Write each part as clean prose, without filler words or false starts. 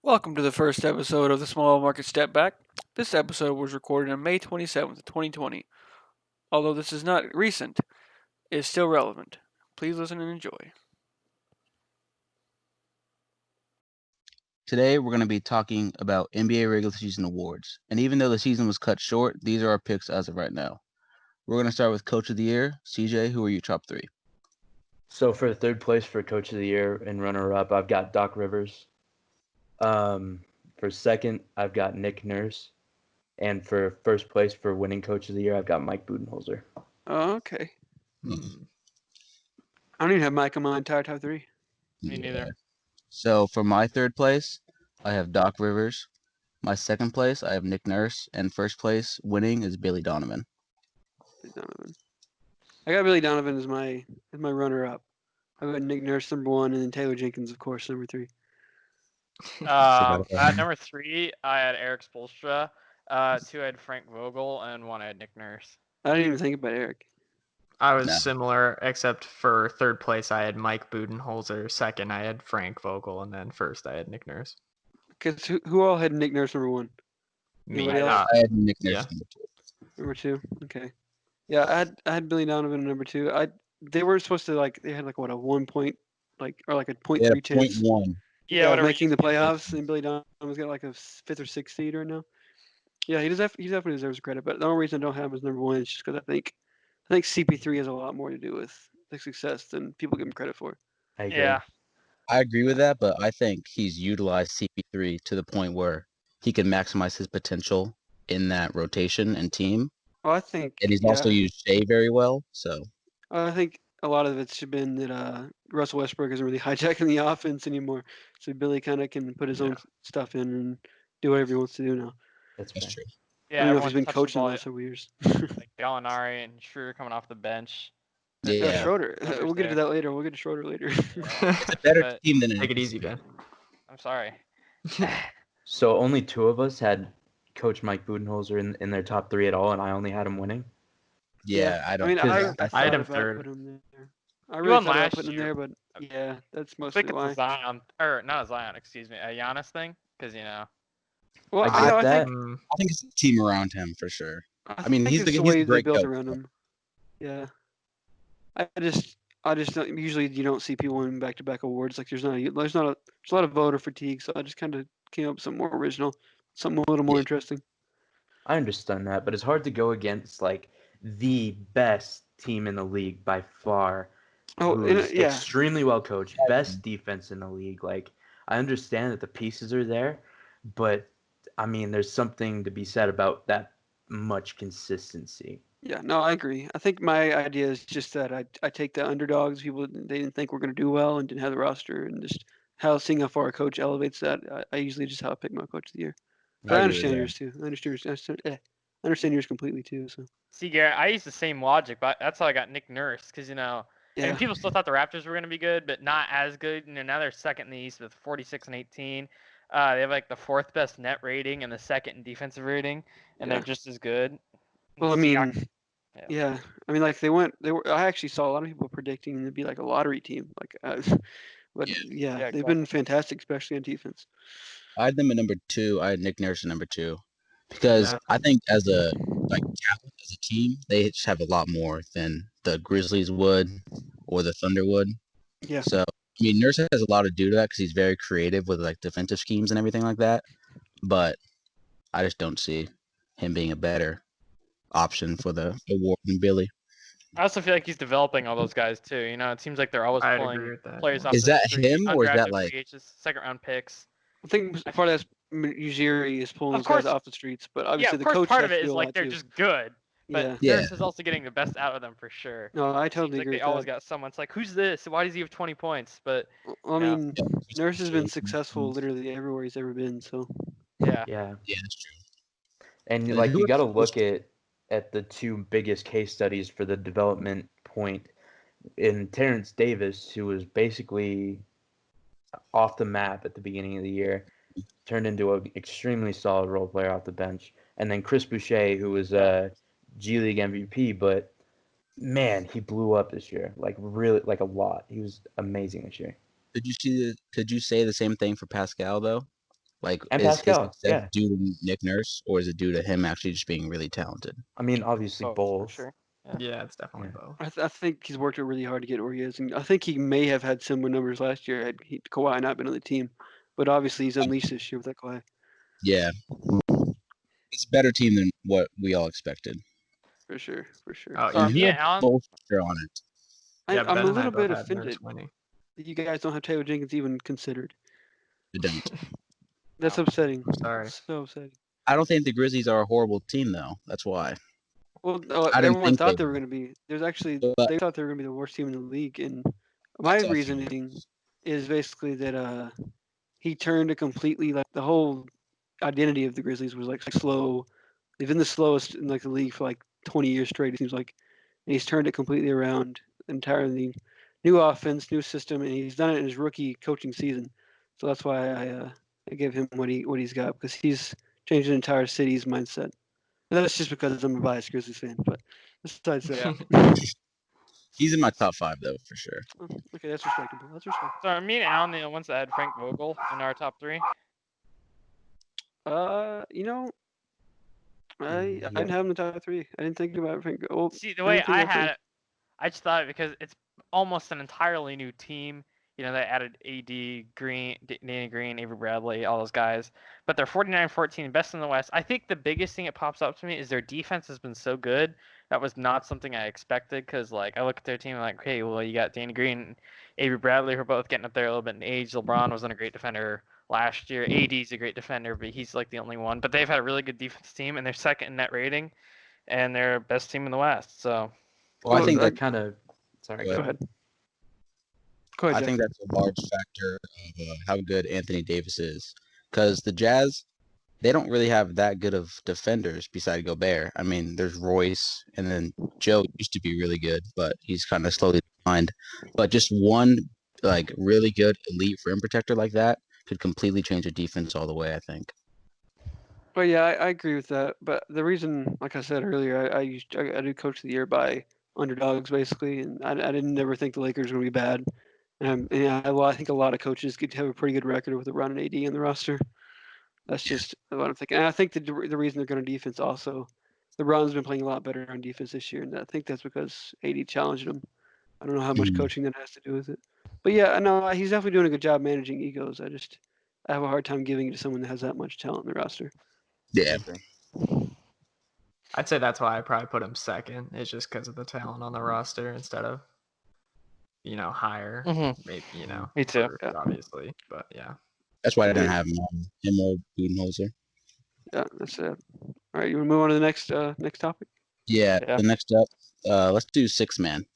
Welcome to the first episode of the Small Market Stepback. This episode was recorded on May 27th, 2020. Although this is not recent, it is still relevant. Please listen and enjoy. Today, we're going to be talking about NBA regular season awards. And even though the season was cut short, these are our picks as of right now. We're going to start with Coach of the Year. CJ, who are your top three? So for third place for Coach of the Year and runner-up, I've got Doc Rivers. For second, I've got Nick Nurse. And for first place for winning Coach of the Year, I've got Mike Budenholzer. Oh, okay. I don't even have Mike on my entire top three. Me neither. So for my third place, I have Doc Rivers. My second place, I have Nick Nurse. And first place winning is Billy Donovan. I got Billy Donovan as my runner-up. I've got Nick Nurse number one, and then Taylor Jenkins, of course, number three. At number 3, I had Eric Spoelstra. 2, I had Frank Vogel, and 1, I had Nick Nurse. I didn't even think about Eric. I was similar, except for third place, I had Mike Budenholzer. Second, I had Frank Vogel, and then first, I had Nick Nurse. Because who all had Nick Nurse number one? Me. Anybody else? I had Nick Nurse Yeah. number two. Number two. Okay. Yeah, I had Billy Donovan number two. They were supposed to they had a 1 point or a 0.3 chance. 0.1. Yeah, making the playoffs, and Billy Donovan's got like a 5th or 6th seed right now. Yeah, he definitely deserves credit. But the only reason I don't have him as number one is just because I think CP3 has a lot more to do with the success than people give him credit for. I agree. Yeah. I agree with that, but I think he's utilized CP3 to the point where he can maximize his potential in that rotation and team. Well, I think, And he's also used Shea very well, so. I think a lot of it's been that Russell Westbrook isn't really hijacking the offense anymore. So Billy kind of can put his own stuff in and do whatever he wants to do now. That's true. Yeah, I don't know if he's been touching coaching the the ball, last several years. like Gallinari and Schroeder coming off the bench. Yeah. Schroeder. Schroeder's We'll get to there. that later. We'll get to Schroeder later. It's a better But- team than Take it easy, Ben. I'm sorry. So only two of us had Coach Mike Budenholzer in their top three at all, and I only had him winning. Yeah, I don't. I mean, I I had him thought about third. putting him there. I You really won thought about last putting him year. there, but yeah, that's I mostly think why. it's a Zion, or not a Zion, excuse me, a Giannis thing, because Well, I I get that. I think it's a team around him for sure. I mean, think he's it's the way they great built coach. around him. Yeah, I just don't, usually you don't see people winning back-to-back awards. Like there's a lot of voter fatigue, so I just kind of came up with something more original, something a little more interesting. I understand that, but it's hard to go against the best team in the league by far. Oh, who's yeah. extremely well coached, best defense in the league. I understand that the pieces are there, but I mean, there's something to be said about that much consistency. Yeah, no, I agree. I think my idea is just that I take the underdogs, people they didn't think were going to do well and didn't have the roster, and just seeing how far a coach elevates that. I usually just how I pick my coach of the year. But I agree understand with yours too. I understand yours completely too. So see, Garrett, I used the same logic, but that's how I got Nick Nurse, because yeah, and people still thought the Raptors were going to be good, but not as good. Now they're second in the East with 46 and 18. They have the 4th best net rating and the 2nd in defensive rating, and they're just as good. well, I mean, Yeah. I mean, they were. I actually saw a lot of people predicting them to be like a lottery team. But Yeah, they've been fantastic, especially on defense. I had them at number 2. I had Nick Nurse at number 2 because I think as a talent as a team, they just have a lot more than the Grizzlies would or the Thunder would. Yeah. So I mean, Nurse has a lot to do to that because he's very creative with defensive schemes and everything like that. But I just don't see him being a better option for the award than Billy. I also feel like he's developing all those guys too. It seems like they're always I'd agree pulling with that, players yeah. off. Is the that street, him, or is that undrafted like? free agents, 2nd-round picks? I think part of that's Ujiri is pulling Of those guys course. off the streets, but obviously Yeah, of the course. coach Part has of it to is do a lot they're too. just good, but Yeah. Nurse is also getting the best out of them for sure. No, I Seems totally like agree. they always got someone. It's like, who's this? Why does he have 20 points? But I Yeah. mean, Nurse has been successful literally everywhere he's ever been. So yeah, Yeah, Yeah, that's true. and And you who got to else- look at the two biggest case studies for the development point in Terrence Davis, who was basically off the map at the beginning of the year, turned into an extremely solid role player off the bench, and then Chris Boucher, who was a G League MVP, but man, he blew up this year, really, a lot. He was amazing this year. Could you say the same thing for Pascal though? Like, And is his Pascal, success yeah. due to Nick Nurse, or is it due to him actually just being really talented? I mean, obviously For both. sure. Yeah, it's definitely Yeah. both. I think he's worked really hard to get where he is, and I think he may have had similar numbers last year had Kawhi not been on the team. But obviously, he's unleashed this year without Kawhi. Yeah, it's a better team than what we all expected. For sure, for sure. Oh, So are You me have and Alan? both are on it. Yeah, I'm Ben a and I little both bit had Nurse offended winning. that you guys don't have Taylor Jenkins even considered. I don't. That's Wow. upsetting. I'm sorry. So upsetting. I don't think the Grizzlies are a horrible team, though. That's why. Well, I didn't everyone think thought they they were going to be. There's actually but they thought they were going to be the worst team in the league, and my that's reasoning is basically that he turned a completely like the whole identity of the Grizzlies was like slow. They've been the slowest in like the league for like 20 years straight. It seems like, and he's turned it completely around entirely. New offense, new system, and he's done it in his rookie coaching season. So that's why I give him what he's got because he's changed an entire city's mindset. And that's just because I'm a biased Grizzlies fan. But besides that, Yeah. He's in my top 5, though, for sure. okay, that's respectable. That's respectable. So are me and Alan the ones that had Frank Vogel in our top 3? You know, I Yep. didn't have him in the top 3. I didn't think about Frank. Well, See, the I way didn't think I about had Frank. it, I just thought it because it's almost an entirely new team. You know, they added AD, Green, Danny Green, Avery Bradley, all those guys. But they're 49-14, best in the West. I think the biggest thing that pops up to me is their defense has been so good. That was not something I expected because, like, I look at their team and I'm like, okay, well, you got Danny Green and Avery Bradley who are both getting up there a little bit in age. LeBron wasn't a great defender last year. AD's a great defender, but he's like the only one. But they've had a really good defense team, and they're second in net rating, and they're best team in the West. So Well, I Well, think I- that kind of. Sorry, Go Go ahead. Go ahead, I Jeff. think that's a large factor of how good Anthony Davis is. Because the Jazz, they don't really have that good of defenders beside Gobert. I mean, there's Royce, and then Joe used to be really good, but he's kind of slowly declined. But just one like really good elite rim protector like that could completely change a defense all the way, I think. Well, yeah, I agree with that. But the reason, like I said earlier, I do coach of the year by underdogs basically, and I didn't never think the Lakers were going to be bad. I think a lot of coaches could have a pretty good record with LeBron and AD in the roster. That's just what I'm thinking. And I think the reason they're going to defense also, LeBron's been playing a lot better on defense this year, and I think that's because AD challenged him. I don't know how much Mhm. coaching that has to do with it. But yeah, no, he's definitely doing a good job managing egos. I have a hard time giving it to someone that has that much talent in the roster. Yeah. I'd say that's why I probably put him second. It's just because of the talent on the roster instead of, higher. Maybe, Me too. first, Yeah. obviously. But yeah. That's why I didn't have him on him or Budenholzer. Yeah, that's it. All right, you want to move on to the next topic? Yeah, Yeah. the next up, let's do 6-man.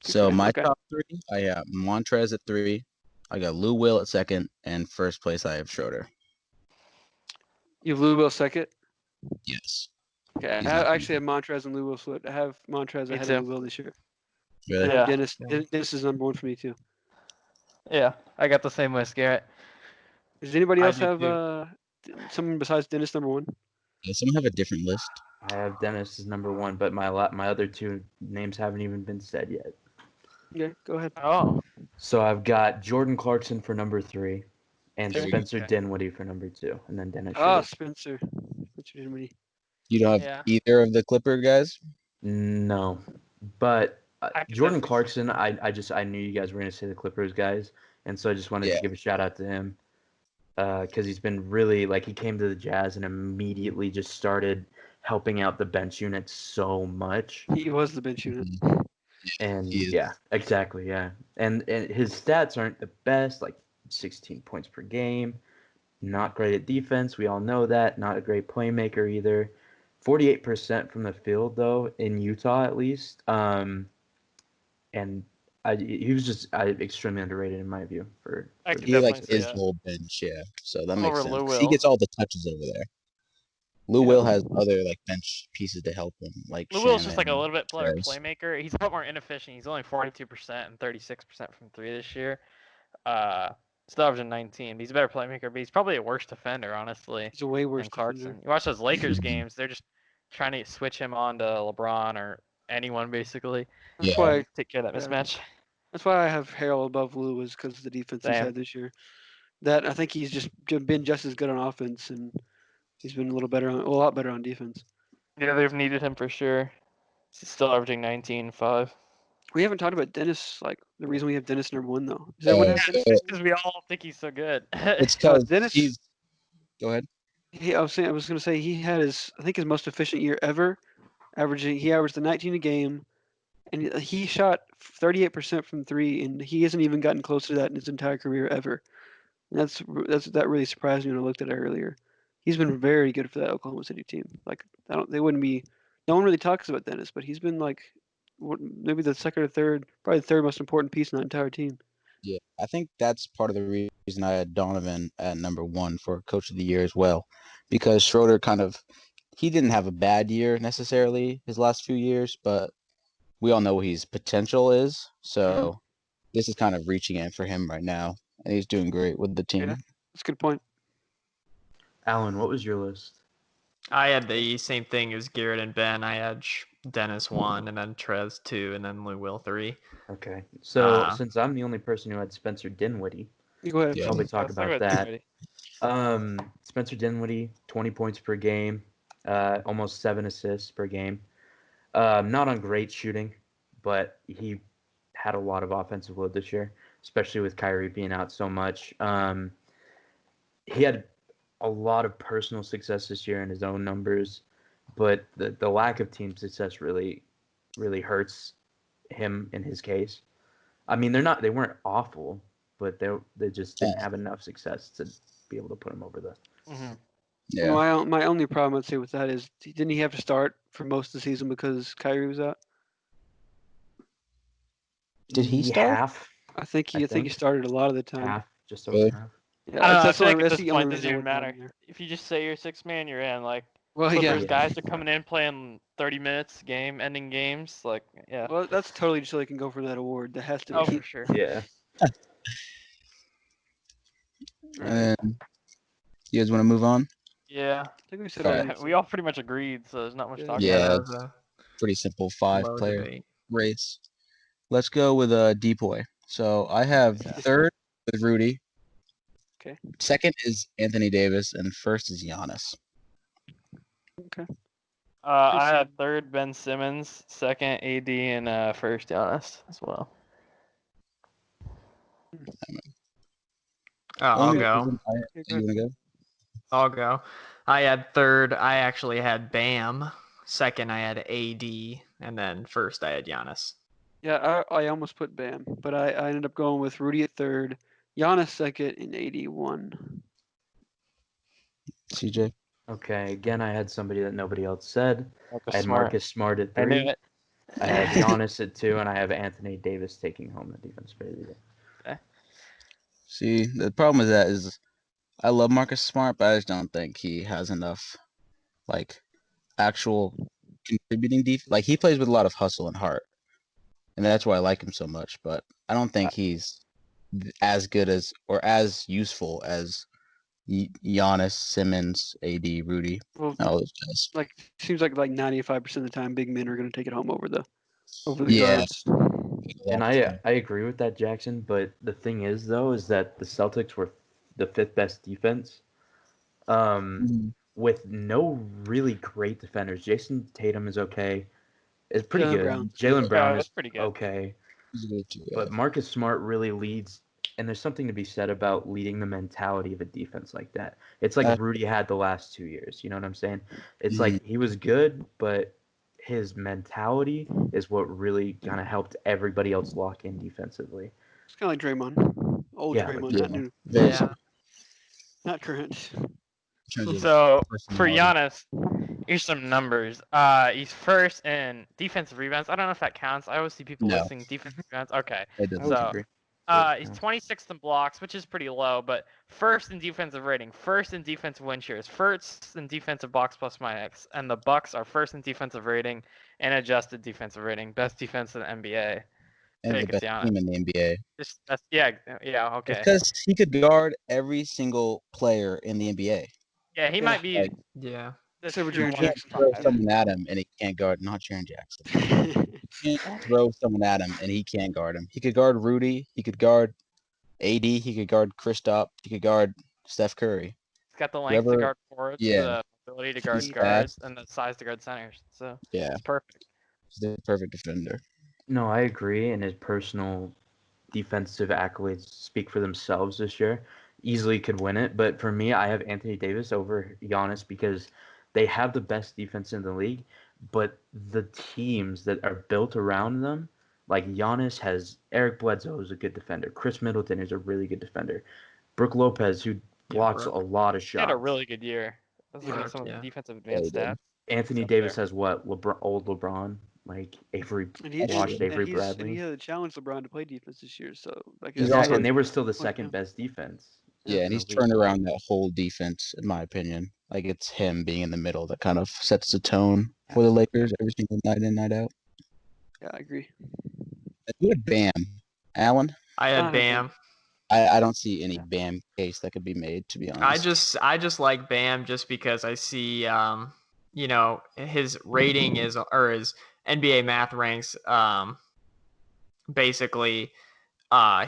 So Man, my okay. top 3, I got Montrez at 3, I got Lou Will at 2nd, and first place I have Schroeder. You have Lou Will second. Yes. Okay, He's I not actually have Montrez and Lou Will split. I have Montrez Me ahead too. of Lou Will this year. really. And I have Yeah. Dennis. Dennis is number 1 for me too. Yeah, I got the same list, Garrett. Does anybody I else do have too. someone besides Dennis number 1? Does someone have a different list? I have Dennis as number 1, but my other 2 names haven't even been said yet. Yeah, go ahead. Oh, So I've got Jordan Clarkson for number 3, and There we go. Spencer Okay. Dinwiddie for number 2, and then Dennis Ah, Schroeder. Spencer Dinwiddie. You don't have Yeah. either of the Clipper guys? No, but I could Jordan definitely see- Clarkson, I knew you guys were gonna say the Clippers guys, and so I just wanted Yeah. to give a shout out to him because he's been really he came to the Jazz and immediately just started helping out the bench unit so much. He was the bench unit. Mhm. And He is. yeah, exactly, yeah. And his stats aren't the best, like 16 points per game. Not great at defense, we all know that. Not a great playmaker either. 48% from the field though in Utah at least. And he was just extremely underrated in my view I for could the He like definitely Jazz. see is that. the whole bench, yeah. So that Over makes sense. Lou 'Cause he Will. gets all the touches over there. Lou Yeah. Will has other like bench pieces to help him, like Lou Will's just like a Shannon, little bit better Trez. playmaker. He's a lot more inefficient. He's only 42% and 36% from 3 this year. Still averaging 19. But he's a better playmaker, but he's probably a worse defender, honestly, He's a way worse than Clarkson. defender. You watch those Lakers Mhm. games, they're just trying to switch him on to LeBron or anyone, basically. That's Yeah. why. Take care of that Yeah. mismatch. That's why I have Harrell above Lou, is because of the defense he's Same. had this year. that I think he's just been just as good on offense, and he's been a lot better on defense. Yeah, they've needed him for sure. He's still averaging 19.5. We haven't talked about Dennis. Like the reason we have Dennis number 1 though. Does everyone have So Dennis? Just because we all think he's so good. it's No, because Dennis. he's. Go ahead. I was going to say he had I think his most efficient year ever. He averaged a 19 a game, and he shot 38% from three, and he hasn't even gotten close to that in his entire career ever. And that really surprised me when I looked at it earlier. He's been very good for that Oklahoma City team. Like they wouldn't be. No one really talks about Dennis, but he's been like maybe the second or third, probably the third most important piece in that entire team. Yeah, I think that's part of the reason I had Donovan at number 1 for Coach of the Year as well, because Schroeder he didn't have a bad year necessarily his last few years, but we all know what his potential is. So this is kind of reaching in for him right now, and he's doing great with the team. Yeah, that's a good point. Alan, what was your list? I had the same thing as Garrett and Ben. I had Dennis 1, and then Trez 2, and then Lou Will 3. Okay, so since I'm the only person who had Spencer Dinwiddie, You go ahead. Yeah. probably talk about that. Already. Spencer Dinwiddie, 20 points per game, almost 7 assists per game. Not on great shooting, but he had a lot of offensive load this year, especially with Kyrie being out so much. He had a lot of personal success this year in his own numbers, but the lack of team success really hurts him in his case. I mean, they weren't awful, but they just didn't have enough success to be able to put him over the. Mm-hmm. Yeah. My only problem I'd say with that is didn't he have to start for most of the season because Kyrie was out? Did he start? Half, I think he started a lot of the time. just over Really? half. Yeah, I don't know. I that's feel like at that's this the point, only it doesn't reason I even wouldn't have matter. him there. If you just say you're 6-man, you're in. Like Well, Clippers yeah. guys are coming in playing 30 minutes game, ending games. Like yeah. Well, that's totally just so they can go for that award. That has to be. Oh, for sure. Yeah. And you guys want to move on? Yeah. I think we said All all right. right. We all pretty much agreed, so there's not much Yeah. talking Yeah, that about. was a pretty simple low 5-player debate. race. Let's go with Depoy. So I have third with Rudy. Okay. Second is Anthony Davis, and first is Giannis. Okay. I had third Ben Simmons, second AD, and first Giannis as well. I'll Only go. reason you want to go? I'll go. I had third. I actually had Bam. Second, I had AD, and then first, I had Giannis. Yeah, I almost put Bam, but I ended up going with Rudy at third, Giannis second, and 81. CJ. Okay. Again, I had somebody that nobody else said. I had Smart. Marcus Smart at I knew 3. it. I had Giannis at 2, and I have Anthony Davis taking home the defensive player of the year. See, the problem with that is I love Marcus Smart, but I just don't think he has enough, like, actual contributing defense. Like, he plays with a lot of hustle and heart, and that's why I like him so much. But I don't think he's as good as or as useful as Giannis, Simmons, AD, Rudy, Well, all those guys. like seems like 95% of the time, big men are going to take it home over the Yeah. guards. And I agree with that, Jackson. But the thing is, though, is that the Celtics were the 5th best defense, with no really great defenders. Jason Tatum is okay, is pretty Jaylen good. Brown. Jalen Brown that's is pretty good. okay, He's good too, yeah. but Marcus Smart really leads. And there's something to be said about leading the mentality of a defense like that. It's like Rudy had the last 2 years. You know what I'm saying? It's like he was good, but his mentality is what really kind of helped everybody else lock in defensively. It's kind of like Draymond. Old Yeah, Draymond, yeah. not new. Very Yeah. Not current. in terms of So for personality. Giannis, here's some numbers. He's first in defensive rebounds. I don't know if that counts. I always see people No. listing defensive rebounds. Okay. It doesn't. I would So agree. he's 26th in blocks, which is pretty low, but first in defensive rating, first in defensive win shares, first in defensive box plus minus, and the Bucks are first in defensive rating and adjusted defensive rating, best defense in the NBA. And the Fake, best it's Giannis. team in the NBA. Just yeah, okay. Because he could guard every single player in the NBA. Yeah, he Yeah. might be. Like, Yeah. the Except for true Jaren one Jackson. throw five. someone at him and he can't guard. Not Jaren Jackson. He can't throw someone at him and he can't guard him. He could guard Rudy. He could guard AD, he could guard Kristaps. He could guard Steph Curry. He's got the length to Whoever, guard forwards, yeah, the ability to guard he's guards, fast. and the size to guard centers. So Yeah, it's perfect. he's the perfect defender. No, I agree, and his personal defensive accolades speak for themselves this year. Easily could win it, but for me, I have Anthony Davis over Giannis because they have the best defense in the league, but the teams that are built around them, like Giannis has Eric Bledsoe is a good defender. Chris Middleton is a really good defender. Brooke Lopez, who blocks a Brooke. lot of He had a shots. really good year. I was looking at Brooke, some of the yeah. defensive Yeah, he advanced did. stats. Anthony He's up Davis there. has what? old LeBron, like Avery And he washed and Avery he's and Bradley. he had to challenge LeBron to play defense this year. So like He's that's also- Exactly, and like, they were still the like, second best defense. Yeah, and in the he's league. turned around that whole defense, in my opinion. Like it's him being in the middle that kind of sets the tone for the Lakers every single night in, night out. yeah, I agree. And who had Bam? Allen? I I had have Bam. I don't see any Bam case that could be made, to be honest. I just like Bam just because I see his rating is, or his NBA math ranks, basically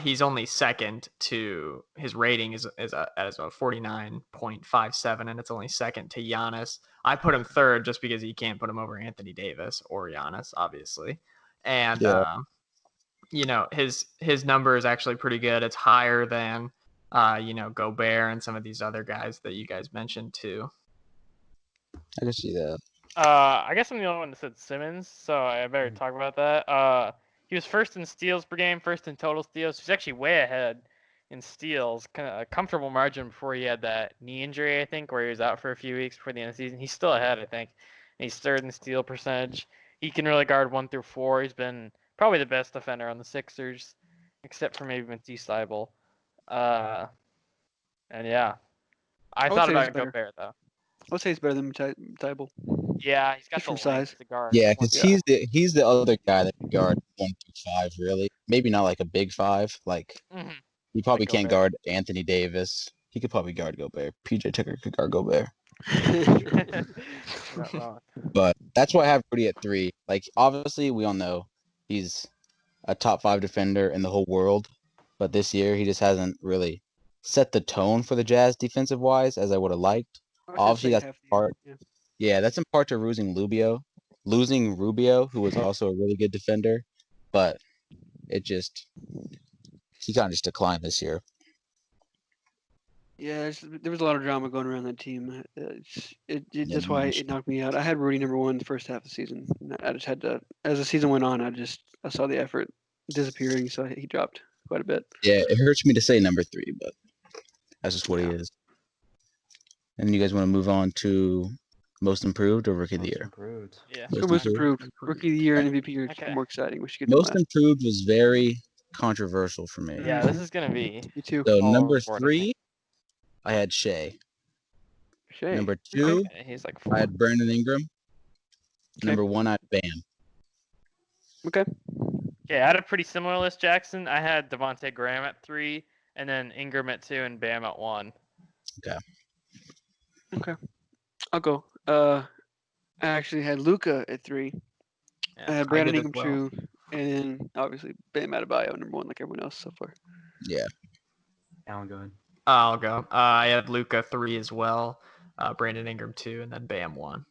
he's only second to his rating is a 49.57, and it's only second to Giannis. I put him third just because you can't put him over Anthony Davis or Giannis, obviously. And Yeah. his number is actually pretty good. It's higher than Gobert and some of these other guys that you guys mentioned too. I can see that. I guess I'm the only one that said Simmons, so I better talk about that. He was first in steals per game, first in total steals. He's actually way ahead in steals, kind of a comfortable margin before he had that knee injury, I think, where he was out for a few weeks before the end of the season. He's still ahead, I think. And he's third in steal percentage. He can really guard 1 through 4. He's been probably the best defender on the Sixers, except for maybe Matisse Thybulle. And yeah, I would thought say about he's better. Gobert though. I would say he's better than Tybal. Yeah, he's got Just the from length size. to guard. Yeah, one because through he's the other guy that can guard 1 through 5, really. Maybe not like a big 5. Like Mhm. he probably Like can't Gobert. guard Anthony Davis. He could probably guard Gobert. PJ Tucker could guard Gobert. Not wrong. But that's why I have Rudy at 3. Like obviously we all know he's a top 5 defender in the whole world, but this year he just hasn't really set the tone for the Jazz defensive wise as I would have liked. I would say Obviously second that's half of the year, part. yeah. Yeah, that's in part to losing Rubio, who was also a really good defender, but he kind of just declined this year. Yeah, there was a lot of drama going around that team. That's why much. it knocked me out. I had Rudy number 1 the first half of the season. And I just had to, as the season went on, I saw the effort disappearing, so he dropped quite a bit. Yeah, it hurts me to say number 3, but that's just what he Yeah. is. And you guys want to move on to most improved or rookie of the Most year? improved. Yeah. Let's go most improved. Rookie of the year and MVP are Okay. more exciting. We should get to Most last. improved was very controversial for me. Yeah, this is gonna be. Me too. So all number over the board, I 3, I had Shea. Shea. Number 2, think. He's like I 4. had Brandon Ingram. Okay. Number 1, I had Bam. Okay. Yeah, I had a pretty similar list, Jackson. I had Devontae Graham at 3, and then Ingram at 2, and Bam at 1. I'll go. I actually had Luca at 3. Yeah, I had I Brandon did as Ingram 2, and then obviously Bam Adebayo number 1, like everyone else so far. Yeah. Alan, go ahead. I'll go. I had Luca 3 as well, Brandon Ingram 2, and then Bam 1.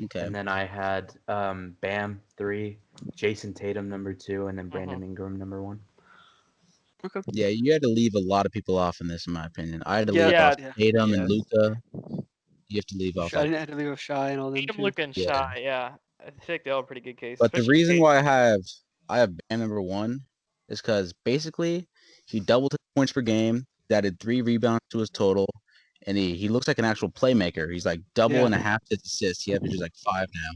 Okay. And then I had Bam 3, Jason Tatum number 2, and then Brandon Ingram number 1. Okay. Yeah, you had to leave a lot of people off in this, in my opinion. I had to Yeah, leave off yeah. Tatum Yes. and Luca. You have to leave off. I Like, didn't have to leave off Shy and all them Tatum, too. Luka, and Yeah. Shy. Yeah, I think they all have a pretty good case. but the especially reason Tatum. why I have Bam number 1 is because basically he doubled his points per game, added 3 rebounds to his total, and he looks like an actual playmaker. He's like double Yeah. and a half his assists. He averages like 5 now.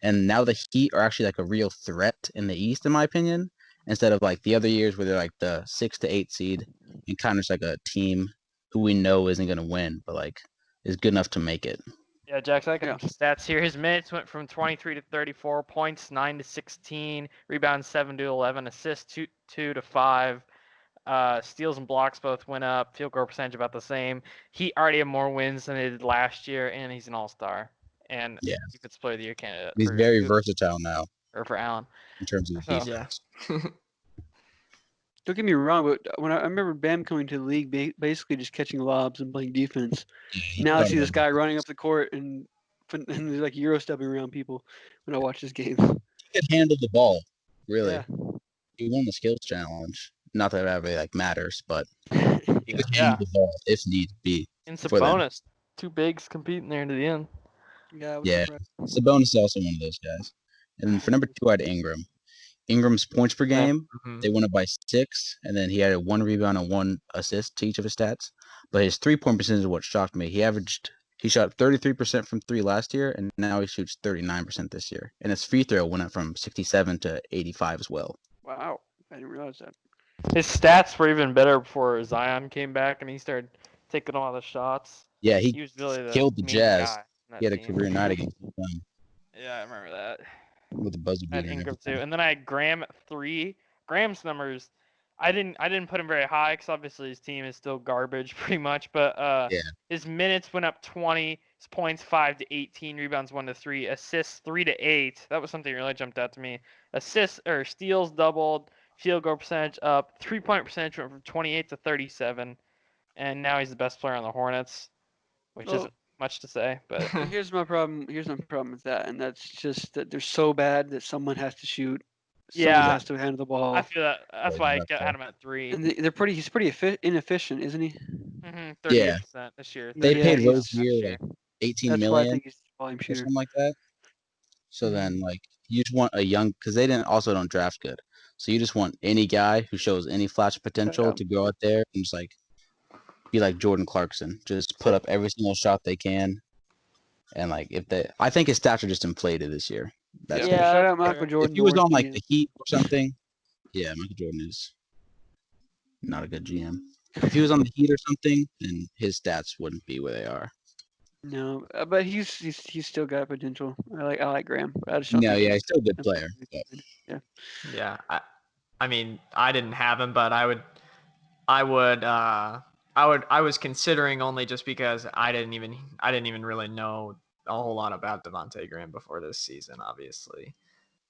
And now the Heat are actually like a real threat in the East, in my opinion, instead of like the other years where they're like the 6 to 8 seed and kind of just like a team who we know isn't going to win, but like is good enough to make it. Yeah, Jackson, I got Yeah. some stats here. His minutes went from 23 to 34, points 9 to 16, rebounds 7 to 11, assists 2 to 5. Steals and blocks both went up. Field goal percentage about the same. He already had more wins than they did last year, and he's an all-star. And Yeah. Defensive Player of the Year candidate. He's very versatile now for Allen. in terms of So- defense. Yeah. Don't get me wrong, but when I remember Bam coming to the league, basically just catching lobs and playing defense. Yeah, he Now I got see a this lot. guy running up the court and he's like euro stepping around people when I watch his games. He could handle the ball, really. Yeah. He won the skills challenge. Not that it really matters, but he Yeah. could handle the ball if need be And for them. Sabonis, two bigs competing there to the end. Yeah, I was Yeah, surprised. Sabonis is also one of those guys. And then for number 2, I had Ingram. Ingram's points per game, Mhm. they won it by 6, and then he had a 1 rebound and 1 assist to each of his stats. But his 3-point percentage is what shocked me. He shot 33% from 3 last year, and now he shoots 39% this year. And his free throw went up from 67 to 85 as well. Wow, I didn't realize that. His stats were even better before Zion came back and he started taking all the shots. Yeah, He he was really the killed the main Jazz. guy in He that had a team. career night against them Yeah, I remember that. with the buzzer I had beater and Ingram too, everything. and then I had Graham at 3. Graham's numbers, I didn't put him very high because obviously his team is still garbage pretty much. But Yeah. his minutes went up 20, his points 5 to 18, rebounds 1 to 3, assists 3 to 8. That was something that really jumped out to me. Assists or steals doubled, field goal percentage up, 3-point percentage went from 28 to 37, and now he's the best player on the Hornets, which Well, isn't much to say, but here's my problem. Here's my problem with that, and that's just that they're so bad that someone has to shoot. Someone yeah, has to handle the I ball. feel that that's Yeah, why I exactly. had him at 3. And they're pretty. He's pretty inefficient, isn't he? 38% this year. They Yeah, 38 paid he's. Rozier last year. like 18 That's why I million think he's a volume or shooter. something like that. So Mhm. then, like, you just want a young, because they don't draft good. So you just want any guy who shows any flash potential Yeah. to go out there and just like be like Jordan Clarkson, just put up every single shot they can. And like, I think his stats are just inflated this year. That's Yeah. for Shout sure. out Michael fair. Jordan. If he was the on worst like GM. the Heat or something, yeah, Michael Jordan is not a good GM. If he was on the Heat or something, then his stats wouldn't be where they are. No, but he's still got potential. I like Graham. But I just don't No, think yeah, he's he's still a good player. But Yeah. Yeah, I mean, I didn't have him, but I was considering only just because I didn't even really know a whole lot about Devontae Graham before this season, obviously,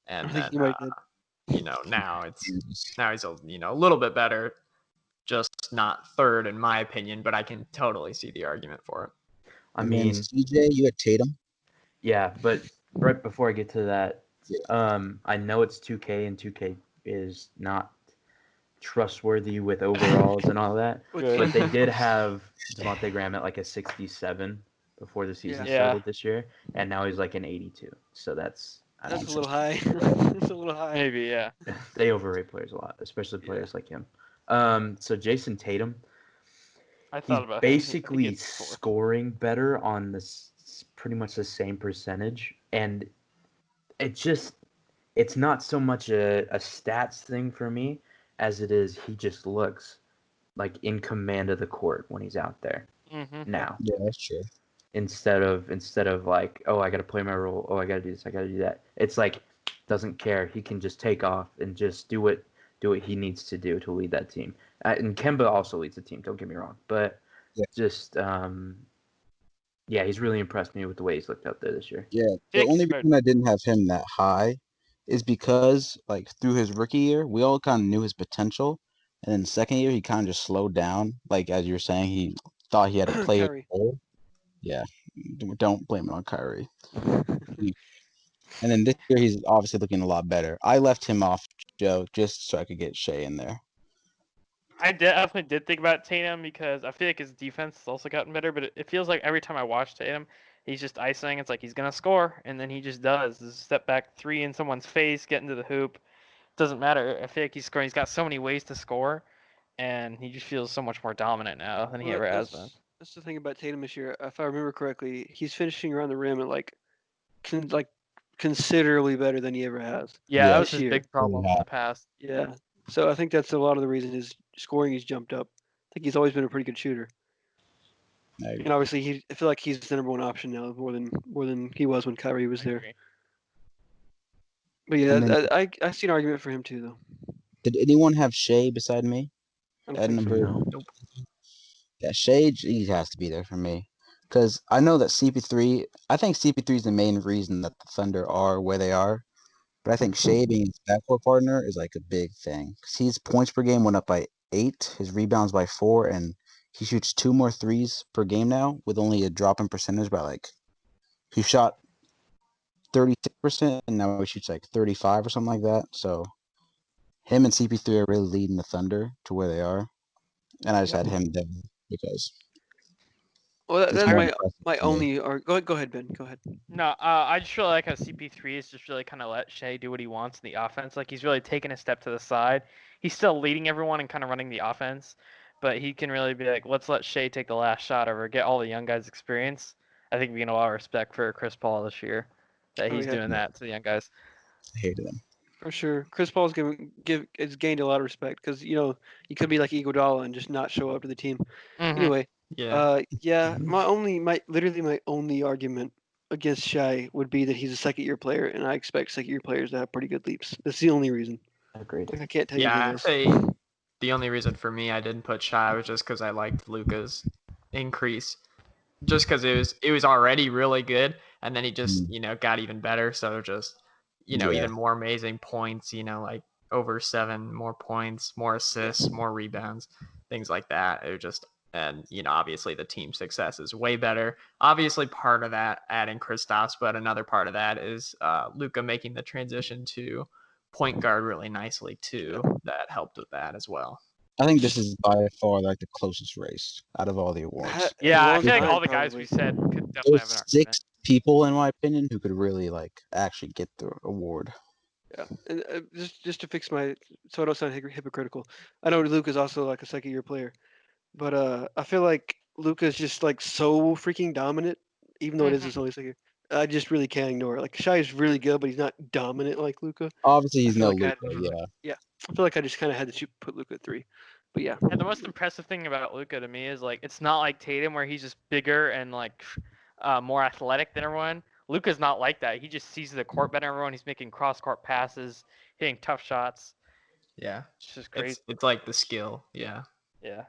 I and don't think then anybody did. now he's a little bit better, just not third in my opinion, but I can totally see the argument for it. I and then mean, CJ, you had Tatum. yeah, but right before I get to that, Yeah. I know it's 2K and 2K is not trustworthy with overalls and all that, Good. but they did have Devontae Graham at like a 67 before the season Yeah. started this year, and now he's like an 82. So that's That's a little Interesting. high. That's a little high. Maybe, yeah. they overrate players a lot, especially players like him. So Jason Tatum, I he's thought about him. basically He gets 4. scoring better on this pretty much the same percentage, and it's not so much a stats thing for me as it is he just looks like in command of the court when he's out there Mm-hmm. now. Yeah, that's true. Instead of like, oh, I got to play my role, oh, I got to do this, I got to do that. It's like doesn't care. He can just take off and just do what he needs to do to lead that team. And Kemba also leads the team. Don't get me wrong, but Yeah. just yeah, he's really impressed me with the way he's looked out there this year. Yeah, the Jake's only good. reason I didn't have him that high is because, like, through his rookie year, we all kind of knew his potential, and then second year he kind of just slowed down. Like as you're saying, he thought he had to play his Kyrie. role. Yeah, don't blame it on Kyrie. And then this year he's obviously looking a lot better. I left him off, Joe, just so I could get Shea in there. I definitely did think about Tatum because I feel like his defense has also gotten better, but it feels like every time I watch Tatum, he's just isoing. It's like he's going to score, and then he just does. This step back 3 in someone's face, get into the hoop. Doesn't matter. I feel like he's scoring. He's got so many ways to score, and he just feels so much more dominant now than he Well, ever has been. that's the thing about Tatum this year. If I remember correctly, he's finishing around the rim at like considerably better than he ever has. Yeah, that Yeah, was this his year. big problem in the past. Yeah. So I think that's a lot of the reason his scoring has jumped up. I think he's always been a pretty good shooter. I agree. And obviously, I feel like he's the number one option now, more than he was when Kyrie was I there. agree. But yeah, And then- I see an argument for him too, though. Did anyone have Shea beside me I don't at think so. number? No. Nope. Yeah, Shea, he has to be there for me. Because I know that CP3, I think CP3 is the main reason that the Thunder are where they are. But I think Shea being his backcourt partner is like a big thing. 'Cause his points per game went up by 8, his rebounds by 4, and he shoots 2 more threes per game now with only a drop in percentage by like he shot 36% and now he shoots like 35 or something like that. So him and CP3 are really leading the Thunder to where they are. And I just had him there because Well, it's that's more my impressive my to me. only. Or go ahead, Ben. Go ahead. No, I just really like how CP3 is just really kind of let Shea do what he wants in the offense. Like he's really taking a step to the side. He's still leading everyone and kind of running the offense, but he can really be like, let's let Shea take the last shot over, get all the young guys experience. I think we get a lot of respect for Chris Paul this year that Oh, he's yeah. doing that to the young guys. I hated him. For sure, Chris Paul's has gained a lot of respect because he could be like Iguodala and just not show up to the team. Mhm. Anyway, Yeah. yeah, literally my only argument against Shai would be that he's a second-year player, and I expect second-year players to have pretty good leaps. That's the only reason. Agreed. Like I can't tell you Yeah, anything I'd else. say the only reason for me I didn't put Shy was just because I liked Luca's increase. Just because it was already really good, and then he just got even better. So just Yeah. even more amazing points. Like over 7 more points, more assists, more rebounds, things like that. It was just and obviously the team success is way better. Obviously part of that adding Kristaps, but another part of that is Luca making the transition to point guard really nicely too. That helped with that as well. I think this is by far like the closest race out of all the awards. In a Yeah, I long feel like time, all the guys probably. we said could definitely have an There's argument. 6 people, in my opinion, who could really like actually get the award. Yeah, and just to fix so I don't sound hypocritical. I know Luke is also like a second-year player, but I feel like Luca's just like so freaking dominant, even though it is Mhm. his only second. I just really can't ignore it. Like Shai is really good, but he's not dominant like Luca. Obviously, I he's feel no like Luca. Yeah, I feel like I just kind of had to put Luca at 3, but yeah. And the most impressive thing about Luca to me is like it's not like Tatum where he's just bigger and like more athletic than everyone. Luca's not like that. He just sees the court better than everyone. He's making cross court passes, hitting tough shots. Yeah, It's just crazy. it's like the skill. Yeah. Yeah.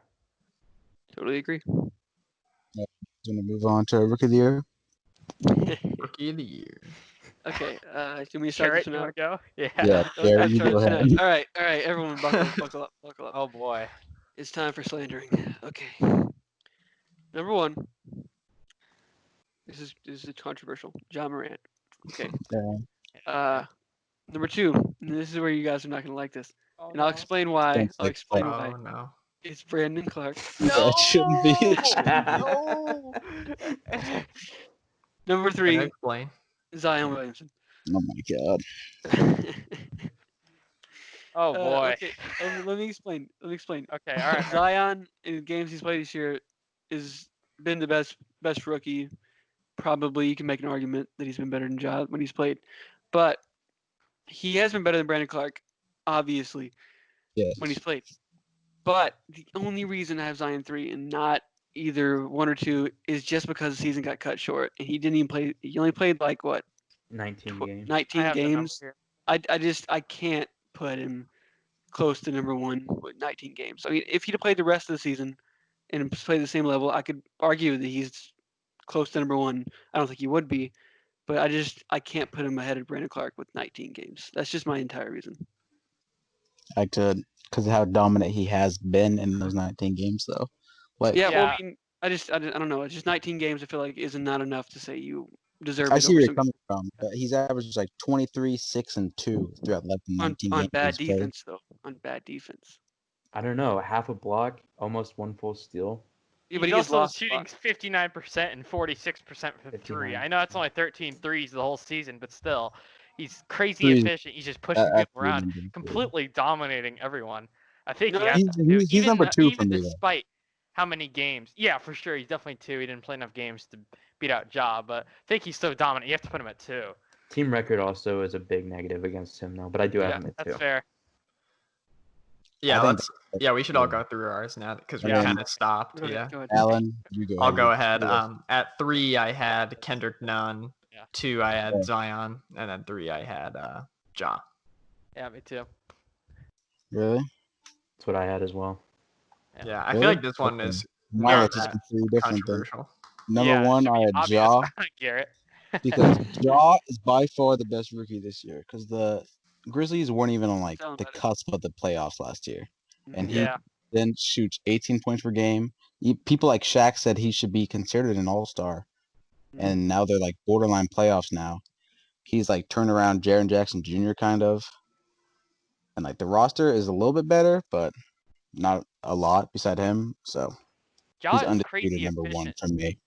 Totally agree. gonna move on to Rookie of the Year. Rookie of the year. Okay, can we start Carrot, this one you out? want to go? Yeah. Yeah, Let's Jared, you start go this one ahead. out. All right, everyone, buckle up. Oh boy. It's time for slandering. Okay. Number 1. This is controversial. John Morant. Okay. Yeah, Number 2. And this is where you guys are not gonna like this, Oh, and I'll no. explain why. don't I'll say explain fuck. why. Oh no. It's Brandon Clark. Yeah, it shouldn't be. It shouldn't be. No. Number Can I 3. explain? Zion Williamson. Oh my god. Oh boy. Okay. Let me explain. Okay. All right. Zion in the games he's played this year has been the best rookie. Probably you can make an argument that he's been better than Ja when he's played, but he has been better than Brandon Clark, obviously, Yes. when he's played. But the only reason I have Zion 3 and not either 1 or 2 is just because the season got cut short and he didn't even play. He only played like what 19 games. 19 I have the number games. here. I can't put him close to number 1 with 19 games. I mean, if he'd have played the rest of the season and played the same level, I could argue that he's close to number 1. I don't think he would be, but I can't put him ahead of Brandon Clark with 19 games. That's just my entire reason. I could, because of how dominant he has been in those 19 games, though. Like, Yeah, well, Yeah. I mean, I don't know. It's just 19 games. I feel like isn't not enough to say you deserve I it see over where you're some coming from, but he's averaged like 23, 6, and 2 throughout like the on 19 on games bad he's played. defense though. On bad defense. I don't know. Half a block, almost 1 full steal. Yeah, but He's he gets also lost a shooting lot. 59% and 46% for 3. 59. I know it's only 13 threes the whole season, but still, he's crazy Threes, efficient. He's just pushing That's people around, really good. completely dominating everyone. I think No, he has He's, to too. he's, he's number 2 for Even me, though. despite how many games, yeah, for sure, he's definitely 2. He didn't play enough games to beat out Ja, but I think he's so dominant. You have to put him at 2. Team record also is a big negative against him, though, but I do have Yeah, him at That's 2. fair. Yeah, I think yeah, we should all go through ours now because we Yeah. kind of stopped. Go ahead, Yeah. go ahead. Alan, you go I'll ahead. go ahead. Yeah. At 3 I had Kendrick Nunn. Yeah. 2 I had Yeah. Zion, and then 3 I had Ja. Yeah, me too. Really? That's what I had as well. Yeah, I Really? feel like this one Okay. is My not list is that completely different. Then. controversial. Number Yeah, it 1, should I be had obvious. Ja. Garrett. because Ja is by far the best rookie this year. Because the Grizzlies weren't even on like Sound the about it. cusp of the playoffs last year, and he Yeah. then shoots 18 points per game. People like Shaq said he should be considered an All-Star, and now they're like borderline playoffs now. He's like turned around Jaren Jackson Jr. kind of, and like the roster is a little bit better, but not a lot beside him. So Ja he's is undisputed crazy number one efficient for me.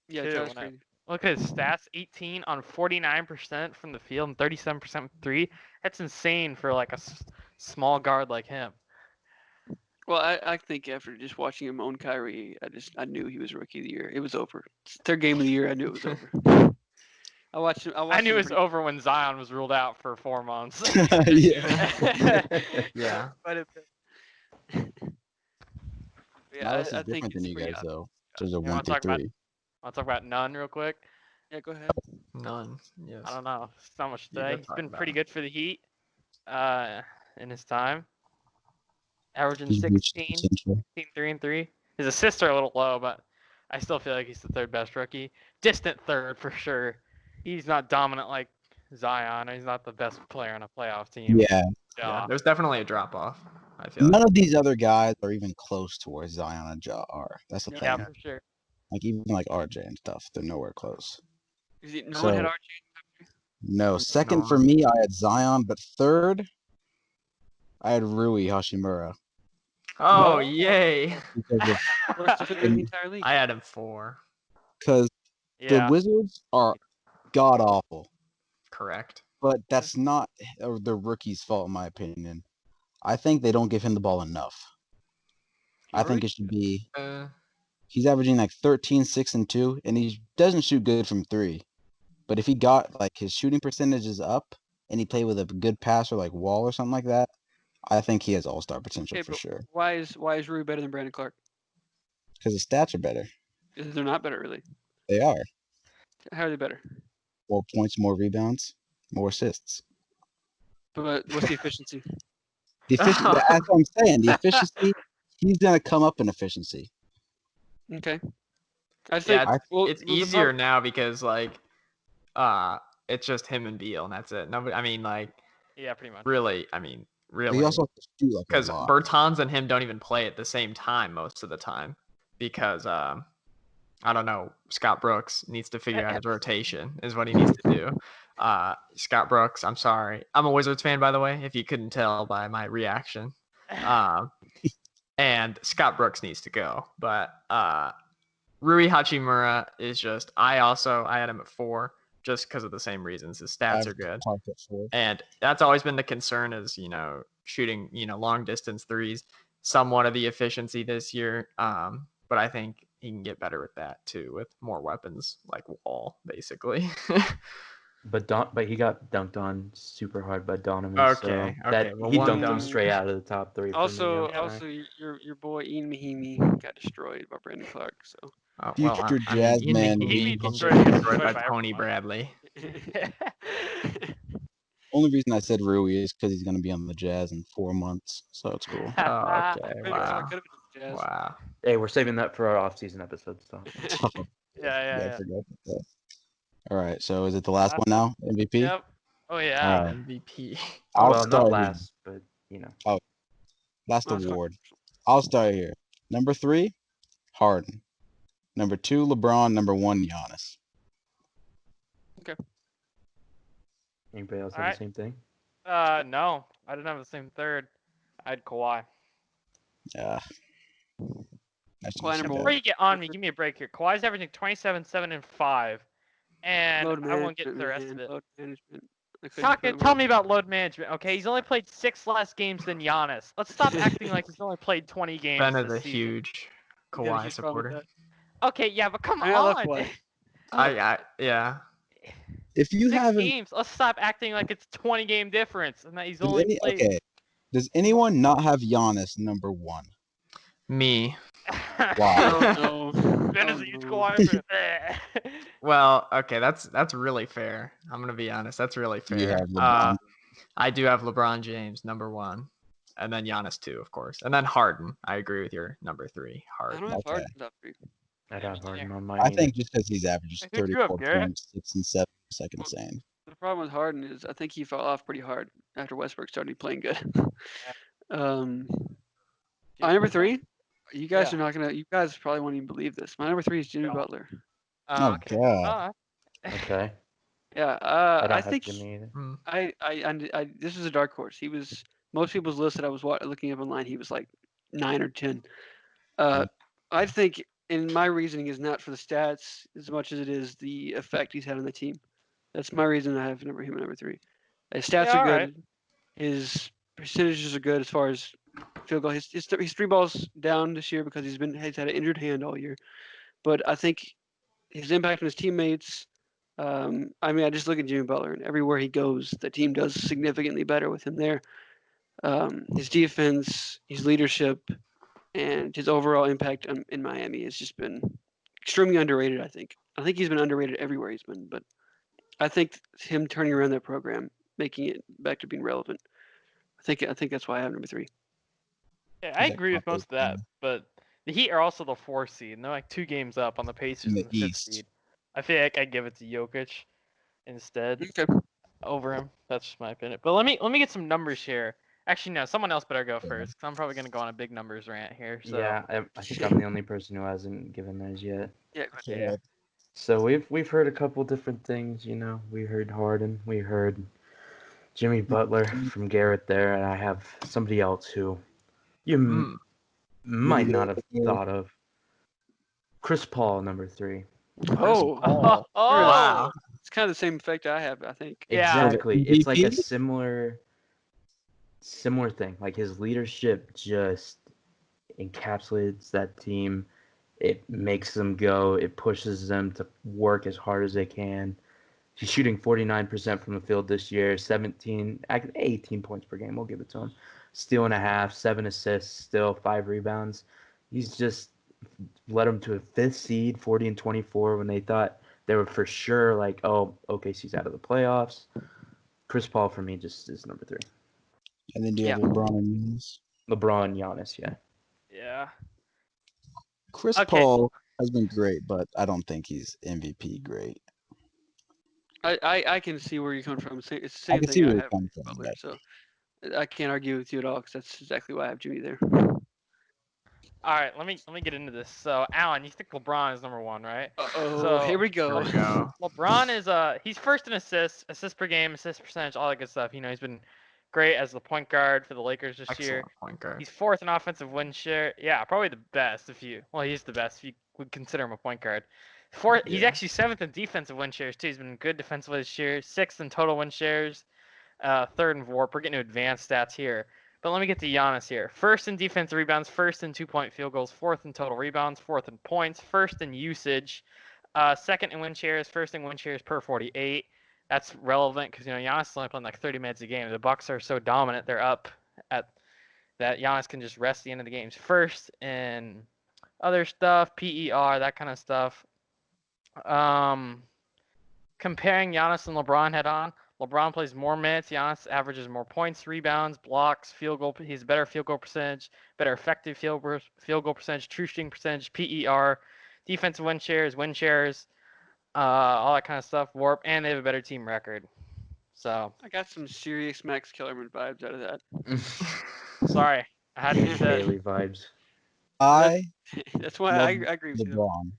Yeah, too. Joe's When I crazy. look at his stats: 18 on 49% from the field and 37% from three. That's insane for like a small guard like him. Well, I think after just watching him own Kyrie, I knew he was rookie of the year. It was over. Third game of the year, I knew it was over. I watched him. I knew it him was over when Zion was ruled out for 4 months. Yeah. Yeah. Quite a bit. Yeah, Miles I is think different than it's you pretty guys obvious. though. So there's a You one want to through talk about? three. Want to talk about Nunn real quick? Yeah, go ahead. None. Yes. I don't know. It's not much You today. go He's talk been about pretty him. good for the Heat in his time. Averaging He's reached 16, potential. 3 and 3. His assists are a little low, but I still feel like he's the third best rookie. Distant third for sure. He's not dominant like Zion. He's not the best player on a playoff team. Yeah. Yeah. There's definitely a drop off. I feel None like. of these other guys are even close to where Zion and Ja are. That's the Yeah. Yeah, thing. for sure. Like even like RJ and stuff, they're nowhere close. No one had So RJ. no, second No for one. me, I had Zion, but third, I had Rui Hashimura Oh, Oh. yay! because of Worst defender in the entire league. I had him 4. because the Yeah. Wizards are god awful, Correct. but that's not the rookie's fault in my opinion. I think they don't give him the ball enough. I You're think right. it should be Uh, he's averaging like 13, 6, and 2, and he doesn't shoot good from 3. But if he got like his shooting percentages up and he played with a good passer like Wall or something like that, I think he has all-star potential Okay, for but sure. why is Rui better than Brandon Clark? Because his stats are better. They're not better, really. They are. How are they better? More points, more rebounds, more assists. But what's the efficiency? The efficiency. That's what I'm saying. The efficiency. He's gonna come up in efficiency. Okay. I just yeah, think. Well, it's the easier now because like, it's just him and Beal, and that's it. Nobody. I mean, like, Yeah, pretty much. really. I But really. he also has to shoot like Because a lot. Bertans and him don't even play at the same time most of the time because I don't know, Scott Brooks needs to figure out his rotation is what he needs to do. Scott Brooks, I'm sorry, I'm a Wizards fan by the way, if you couldn't tell by my reaction. And Scott Brooks needs to go, but Rui Hachimura is just I had him at 4 just because of the same reasons. His stats are good. Clark at 4. And that's always been the concern is, shooting, long distance threes, somewhat of the efficiency this year. But I think he can get better with that too, with more weapons like Wall, basically. But he got dunked on super hard by Donovan. Okay, so that okay, well, he one dunked him dunk. straight out of the top 3 for me. Also, I'm sorry. your boy Ian Mahimi got destroyed by Brandon Clark. So. Future I mean, Jazz man. He he be can destroyed- get gets destroyed by destroyed by Tony everyone. Bradley. Only reason I said Rui is because he's gonna be on the Jazz in 4 months, so it's cool. Oh, okay, Brandon wow, Clark could have been the Jazz. wow. Hey, we're saving that for our off-season episode. So I Yeah. forgot about that. All right, so is it the last Last one now? MVP. Yep. Oh yeah. All right. MVP. I'll well, start not here. last, but Last Oh, it's award. I'll start here. Number 3, Harden. Number 2, LeBron. Number 1, Giannis. anybody else have Alright. the same thing? No, I didn't have the same third. I had Kawhi. Yeah. That's Kawhi just number Before one. you get on me, give me a break here. Kawhi's averaging 27, 7, and 5, and Load I won't get to management, the rest man. of it. Load management. I couldn't put him Tell on. me about load management, okay? He's only played 6 less games than Giannis. Let's stop acting like he's only played 20 games Ben is this a season. huge You got a Kawhi huge problem with supporter. that? Okay, yeah, but come I mean, I love on. Kawhi. Yeah. If you 6 haven't, games. Let's stop acting like it's 20 game difference and that he's does only played. okay. Does anyone not have Giannis number 1? Me. Why? Oh, no. Ben Oh, is a huge no. Kawhi fan. Well, okay, that's really fair. I'm gonna be honest. That's really fair. You have LeBron. I do have LeBron James number 1, and then Giannis 2, of course, and then Harden. I agree with your number 3, I Harden. don't have Okay. Harden top 3. I'd have Harden on mine. I either. think just because he's averages Who'd you have, 34 Garrett? points, 6 and 7 is like Well, insane. The problem with Harden is I think he fell off pretty hard after Westbrook started playing good. My number 3, you guys Yeah. are not gonna. You guys probably won't even believe this. My number 3 is Jimmy Go. Butler. Oh, Okay. God. Okay. Yeah, I I don't have think Jimmy either. Hmm. I this is a dark horse. He was most people's list that I was looking up online. He was like 9 or 10. I think, and my reasoning is not for the stats as much as it is the effect he's had on the team. That's my reason I have him at number 3. His stats Yeah, are all good. right. His percentages are good as far as field goal. His 3 balls down this year because he's had an injured hand all year. But I think his impact on his teammates. I mean, I just look at Jimmy Butler, and everywhere he goes, the team does significantly better with him there. His defense, his leadership, and his overall impact in Miami has just been extremely underrated. I think he's been underrated everywhere he's been, but I think him turning around that program, making it back to being relevant. I think that's why I have number 3. Yeah, I He's like agree my with most of favorite that, but the Heat are also the 4th seed, and they're like 2 games up on the Pacers in in the the 5th East. seed. I feel like I'd give it to Jokic instead Okay. over him. That's just my opinion. But let me get some numbers here. Actually, no, someone else better go Yeah. first, because I'm probably gonna go on a big numbers rant here. So Yeah, I think I'm the only person who hasn't given theirs yet. Yeah. yeah. So we've heard a couple different things. We heard Harden, we heard Jimmy Butler from Garrett there, and I have somebody else who you Hmm. might not have Yeah. thought of. Chris Paul, number 3. Oh, Oh, really? Wow. It's kind of the same effect I have. I think. yeah. Exactly. It's like a MVP? similar thing. Like his leadership just encapsulates that team. It makes them go. It pushes them to work as hard as they can. He's shooting 49% from the field this year, 18 points per game. We'll give it to him. Steal and a half, 7 assists, still 5 rebounds. He's just led them to a 5th seed, 40 and 24, when they thought they were for sure like, oh, OKC's out of the playoffs. Chris Paul for me just is number 3. And then do you have Yeah. LeBron and Giannis? LeBron, Giannis, yeah. Yeah. Chris Okay. Paul has been great, but I don't think he's MVP great. I can see where you're coming from. It's the I same can thing see I where you're have coming with from. Butler, so I can't argue with you at all because that's exactly why I have Jimmy there. All right. Let me get into this. So, Alan, you think LeBron is number 1, right? Oh, So here we Here go. we go. LeBron is he's first in assists per game, assist percentage, all that good stuff. He's been great as the point guard for the Lakers this year. Excellent point guard. He's 4th in offensive win share. Yeah, probably the best he's the best if you would consider him a point guard. He's Yeah. actually 7th in defensive win shares too. He's been good defensively this year. 6th in total win shares. 3rd in WARP. We're getting to advanced stats here. But let me get to Giannis here. 1st in defensive rebounds, 1st in 2-point field goals, 4th in total rebounds, 4th in points, 1st in usage, 2nd in win shares, 1st in win shares per 48. That's relevant because Giannis is only playing like 30 minutes a game. The Bucks are so dominant; they're up at that. Giannis can just rest the end of the games. 1st in other stuff, PER, that kind of stuff. Comparing Giannis and LeBron head on, LeBron plays more minutes. Giannis averages more points, rebounds, blocks, field goal. He's a better field goal percentage, better effective field goal percentage, true shooting percentage, PER, defensive win shares, all that kind of stuff. WARP, and they have a better team record. So I got some serious Max Kellerman vibes out of that. sorry, I had to do Nikki that. Haley vibes. I That's why love I agree with you. LeBron.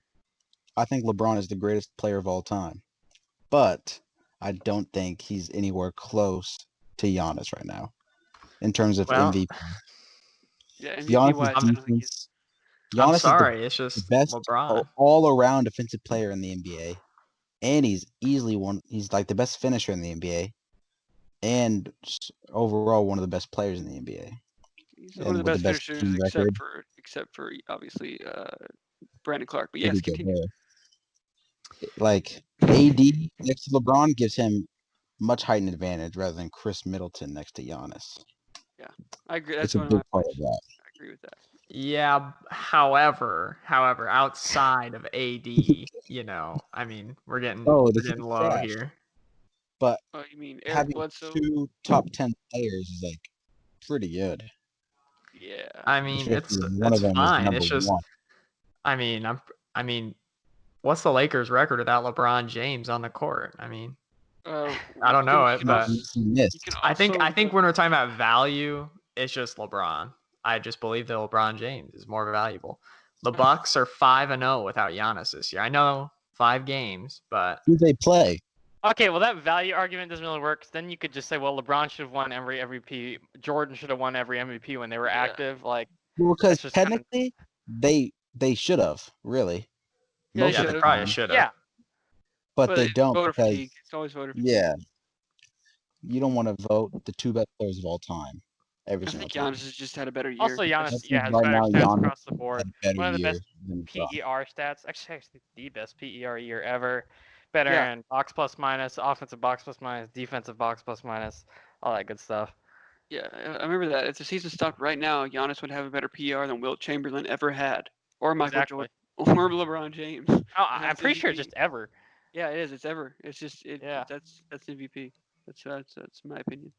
I think LeBron is the greatest player of all time, but I don't think he's anywhere close to Giannis right now in terms of Well, MVP. Yeah, MVP Giannis' wise, I don't think he's. defense. I'm Giannis is sorry. It's the just best LeBron. all-around defensive player in the NBA, and he's easily one. He's like the best finisher in the NBA, and overall one of the best players in the NBA, He's one of and the with the best best finishers, team record. except for obviously Brandon Clark. But yes, Rudy continue. Gobert. Like AD next to LeBron gives him much heightened advantage rather than Chris Middleton next to Giannis. I agree. It's That's a one of my big part points. of that. I agree with that. Yeah. However, outside of AD, I mean, we're getting Oh, we're the getting team's low trash. here. But Oh, you mean Eric having Bledsoe? 2 top 10 players is like pretty good. Yeah. I mean, Especially when one it's of them is fine. number It's just, one. I mean, I mean, what's the Lakers' record without LeBron James on the court? I mean, I don't know it, but You Missed. can I think also when we're talking about value, it's just LeBron. I just believe that LeBron James is more valuable. The Bucks are 5-0 without Giannis this year. I know 5 games, but Who they play? Okay, well that value argument doesn't really work. 'Cause then you could just say, well, LeBron should have won every MVP. Jordan should have won every MVP when they were Yeah. active. Like Well, because that's just kinda- technically they should have really Yeah, most they of they the should've. probably time, should have. yeah. but they it's don't voter because fatigue. It's always voter fatigue. yeah, you don't want to vote the 2 best players of all time every I single think time. Giannis has just had a better year. Also, I Giannis, think has right better now stats Giannis across the had board. a better One of the year best than LeBron. PER stats. Actually, the best PER year ever. Better Yeah. in box plus minus, offensive box plus minus, defensive box plus minus, all that good stuff. Yeah, I remember that. If the season stopped right now, Giannis would have a better PR than Wilt Chamberlain ever had, or Michael Exactly. Jordan, or LeBron James. Oh, And I'm that's pretty sure MVP. just ever. Yeah, it is. It's ever. It's just Yeah. That's MVP. That's my opinion.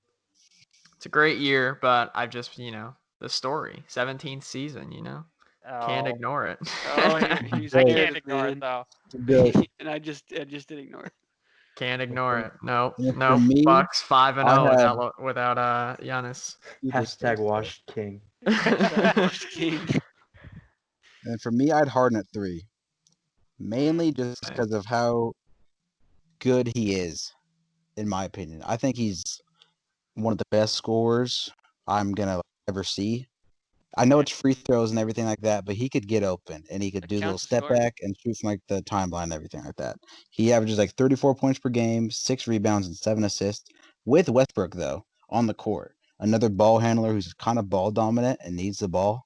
It's a great year, but I've just, the story, 17th season, can't Oh, ignore it. Oh, he's I Great. can't competitive, ignore it man. though. Good. And I just did ignore it. Can't ignore it. Nope. And for Nope. me, Bucks 5-0 I had without Giannis. Hashtag washed king. Washed King. and for me, I'd Harden at 3, mainly just Same. because of how good he is, in my opinion. I think he's one of the best scorers I'm gonna ever see. I know it's free throws and everything like that, but he could get open and he could That do a little counts as step scoring. back and shoot from like the timeline and everything like that. He averages like 34 points per game, 6 rebounds and 7 assists with Westbrook though on the court. Another ball handler who's kind of ball dominant and needs the ball.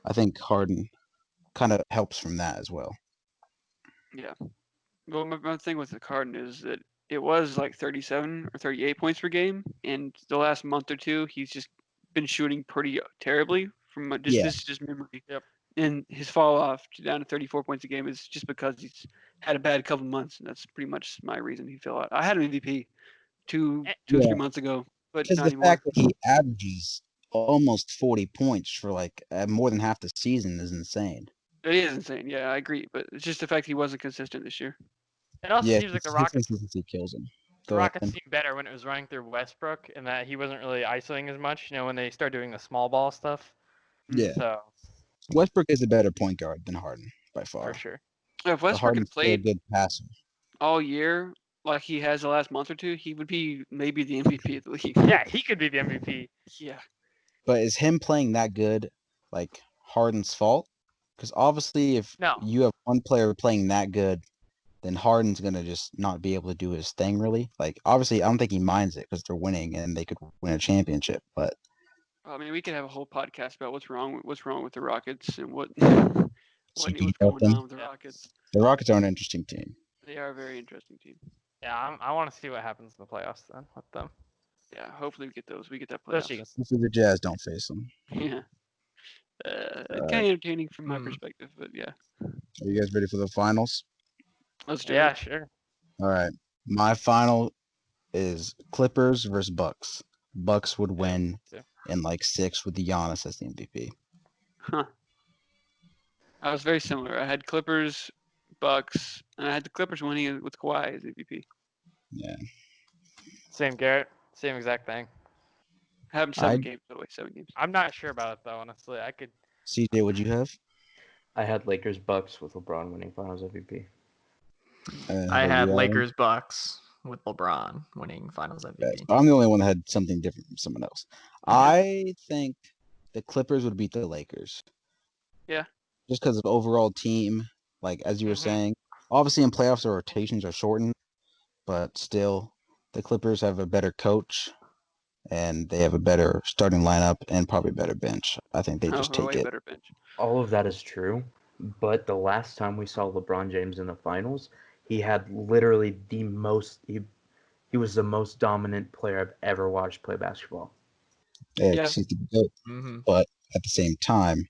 I think Harden kind of helps from that as well. Yeah. Well, my thing with the Harden is that it was like 37 or 38 points per game, and the last month or two, he's just been shooting pretty terribly. From Yeah. This is just memory. Yep. And his fall off down to 34 points a game is just because he's had a bad couple months, and that's pretty much my reason he fell out. I had an MVP two, Yeah. 3 months ago, but Because not the anymore. fact that he averages almost 40 points for like more than half the season is insane. It is insane. Yeah, I agree, but it's just the fact he wasn't consistent this year. It also Yeah, seems like the his Rockets consistency kills him. The Go ahead. Rockets seemed better when it was running through Westbrook, and that he wasn't really isolating as much. When they start doing the small ball stuff. Yeah. So Westbrook is a better point guard than Harden by far. for sure. If But Westbrook had Harden's still a played good passer. all year like he has the last month or two, he would be maybe the MVP of the league. Yeah, he could be the MVP. Yeah. But is him playing that good like Harden's fault? Because obviously, if No. you have one player playing that good, then Harden's gonna just not be able to do his thing really. Like obviously, I don't think he minds it because they're winning and they could win a championship. But I mean, we could have a whole podcast about what's wrong with the Rockets and what's keeping going up them. on with the Rockets. The Rockets are an interesting team. They are a very interesting team. Yeah, I want to see what happens in the playoffs then with them. Yeah, hopefully we get those. We get that Especially playoffs. against Hopefully the Jazz don't face them. Yeah. Kind of entertaining from my Hmm. perspective, but yeah. Are you guys ready for the finals? Let's do Yeah, it. sure. All right. My final is Clippers versus Bucks. Bucks would win too. in like 6 with the Giannis as the MVP. Huh. I was very similar. I had Clippers, Bucks, and I had the Clippers winning with Kawhi as MVP. Yeah. Same Garrett. Same exact thing. Happened 7 games, by the way, 7 games. I'm not sure about it though, honestly. I could. CJ, what'd you have? I had Lakers Bucks with LeBron winning Finals MVP. I What had you have? Lakers Bucks with LeBron winning Finals Yes, MVP. I'm the only one that had something different from someone else. Yeah. I think the Clippers would beat the Lakers. Yeah. Just because of overall team, like as you were Mhm. saying, obviously in playoffs the rotations are shortened, but still the Clippers have a better coach and they have a better starting lineup and probably a better bench. I think they just a take way it. better bench. All of that is true, but the last time we saw LeBron James in the finals, he had literally the most. He was the most dominant player I've ever watched play basketball. Yeah, Yeah. 'cause he's the GOAT. Mm-hmm. But at the same time,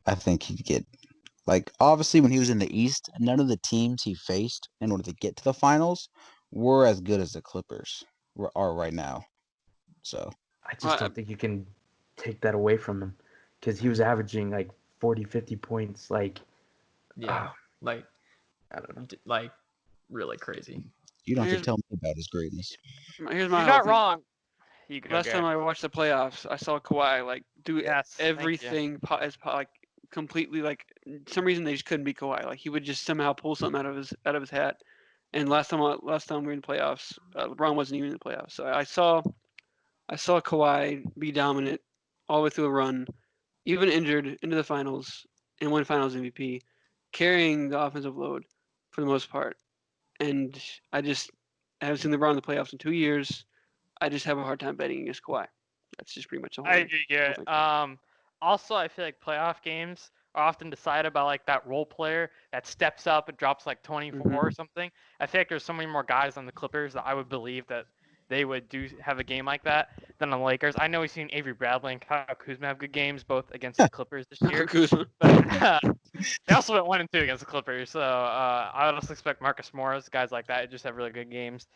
I think he'd get like obviously when he was in the East, none of the teams he faced in order to get to the finals were as good as the Clippers are right now. So I just Well, don't think you can take that away from him because he was averaging like 40, 50 points like Yeah, like I don't know. like really crazy. You don't have Here's to tell me about his greatness. here's my You're whole not thing. wrong. You go, Last time Garrett. I watched the playoffs, I saw Kawhi like do Yes, thank you. everything like completely like some reason they just couldn't beat Kawhi. Like he would just somehow pull something out of his hat. And last time we were in the playoffs, LeBron wasn't even in the playoffs. So I saw Kawhi be dominant all the way through a run, even injured into the finals and win Finals MVP, carrying the offensive load for the most part. And I haven't seen LeBron in the playoffs in 2 years. I just have a hard time betting against Kawhi. That's just pretty much the whole I thing. agree, Garrett. Also, I feel like playoff games are often decided by like that role player that steps up and drops like 24 or something. I feel like there's so many more guys on the Clippers that I would believe that they would have a game like that than on the Lakers. I know we've seen Avery Bradley and Kyle Kuzma have good games both against the Clippers this year, Kuzma. but they also went 1-2 against the Clippers. So I would also expect Marcus Morris, guys like that, just have really good games.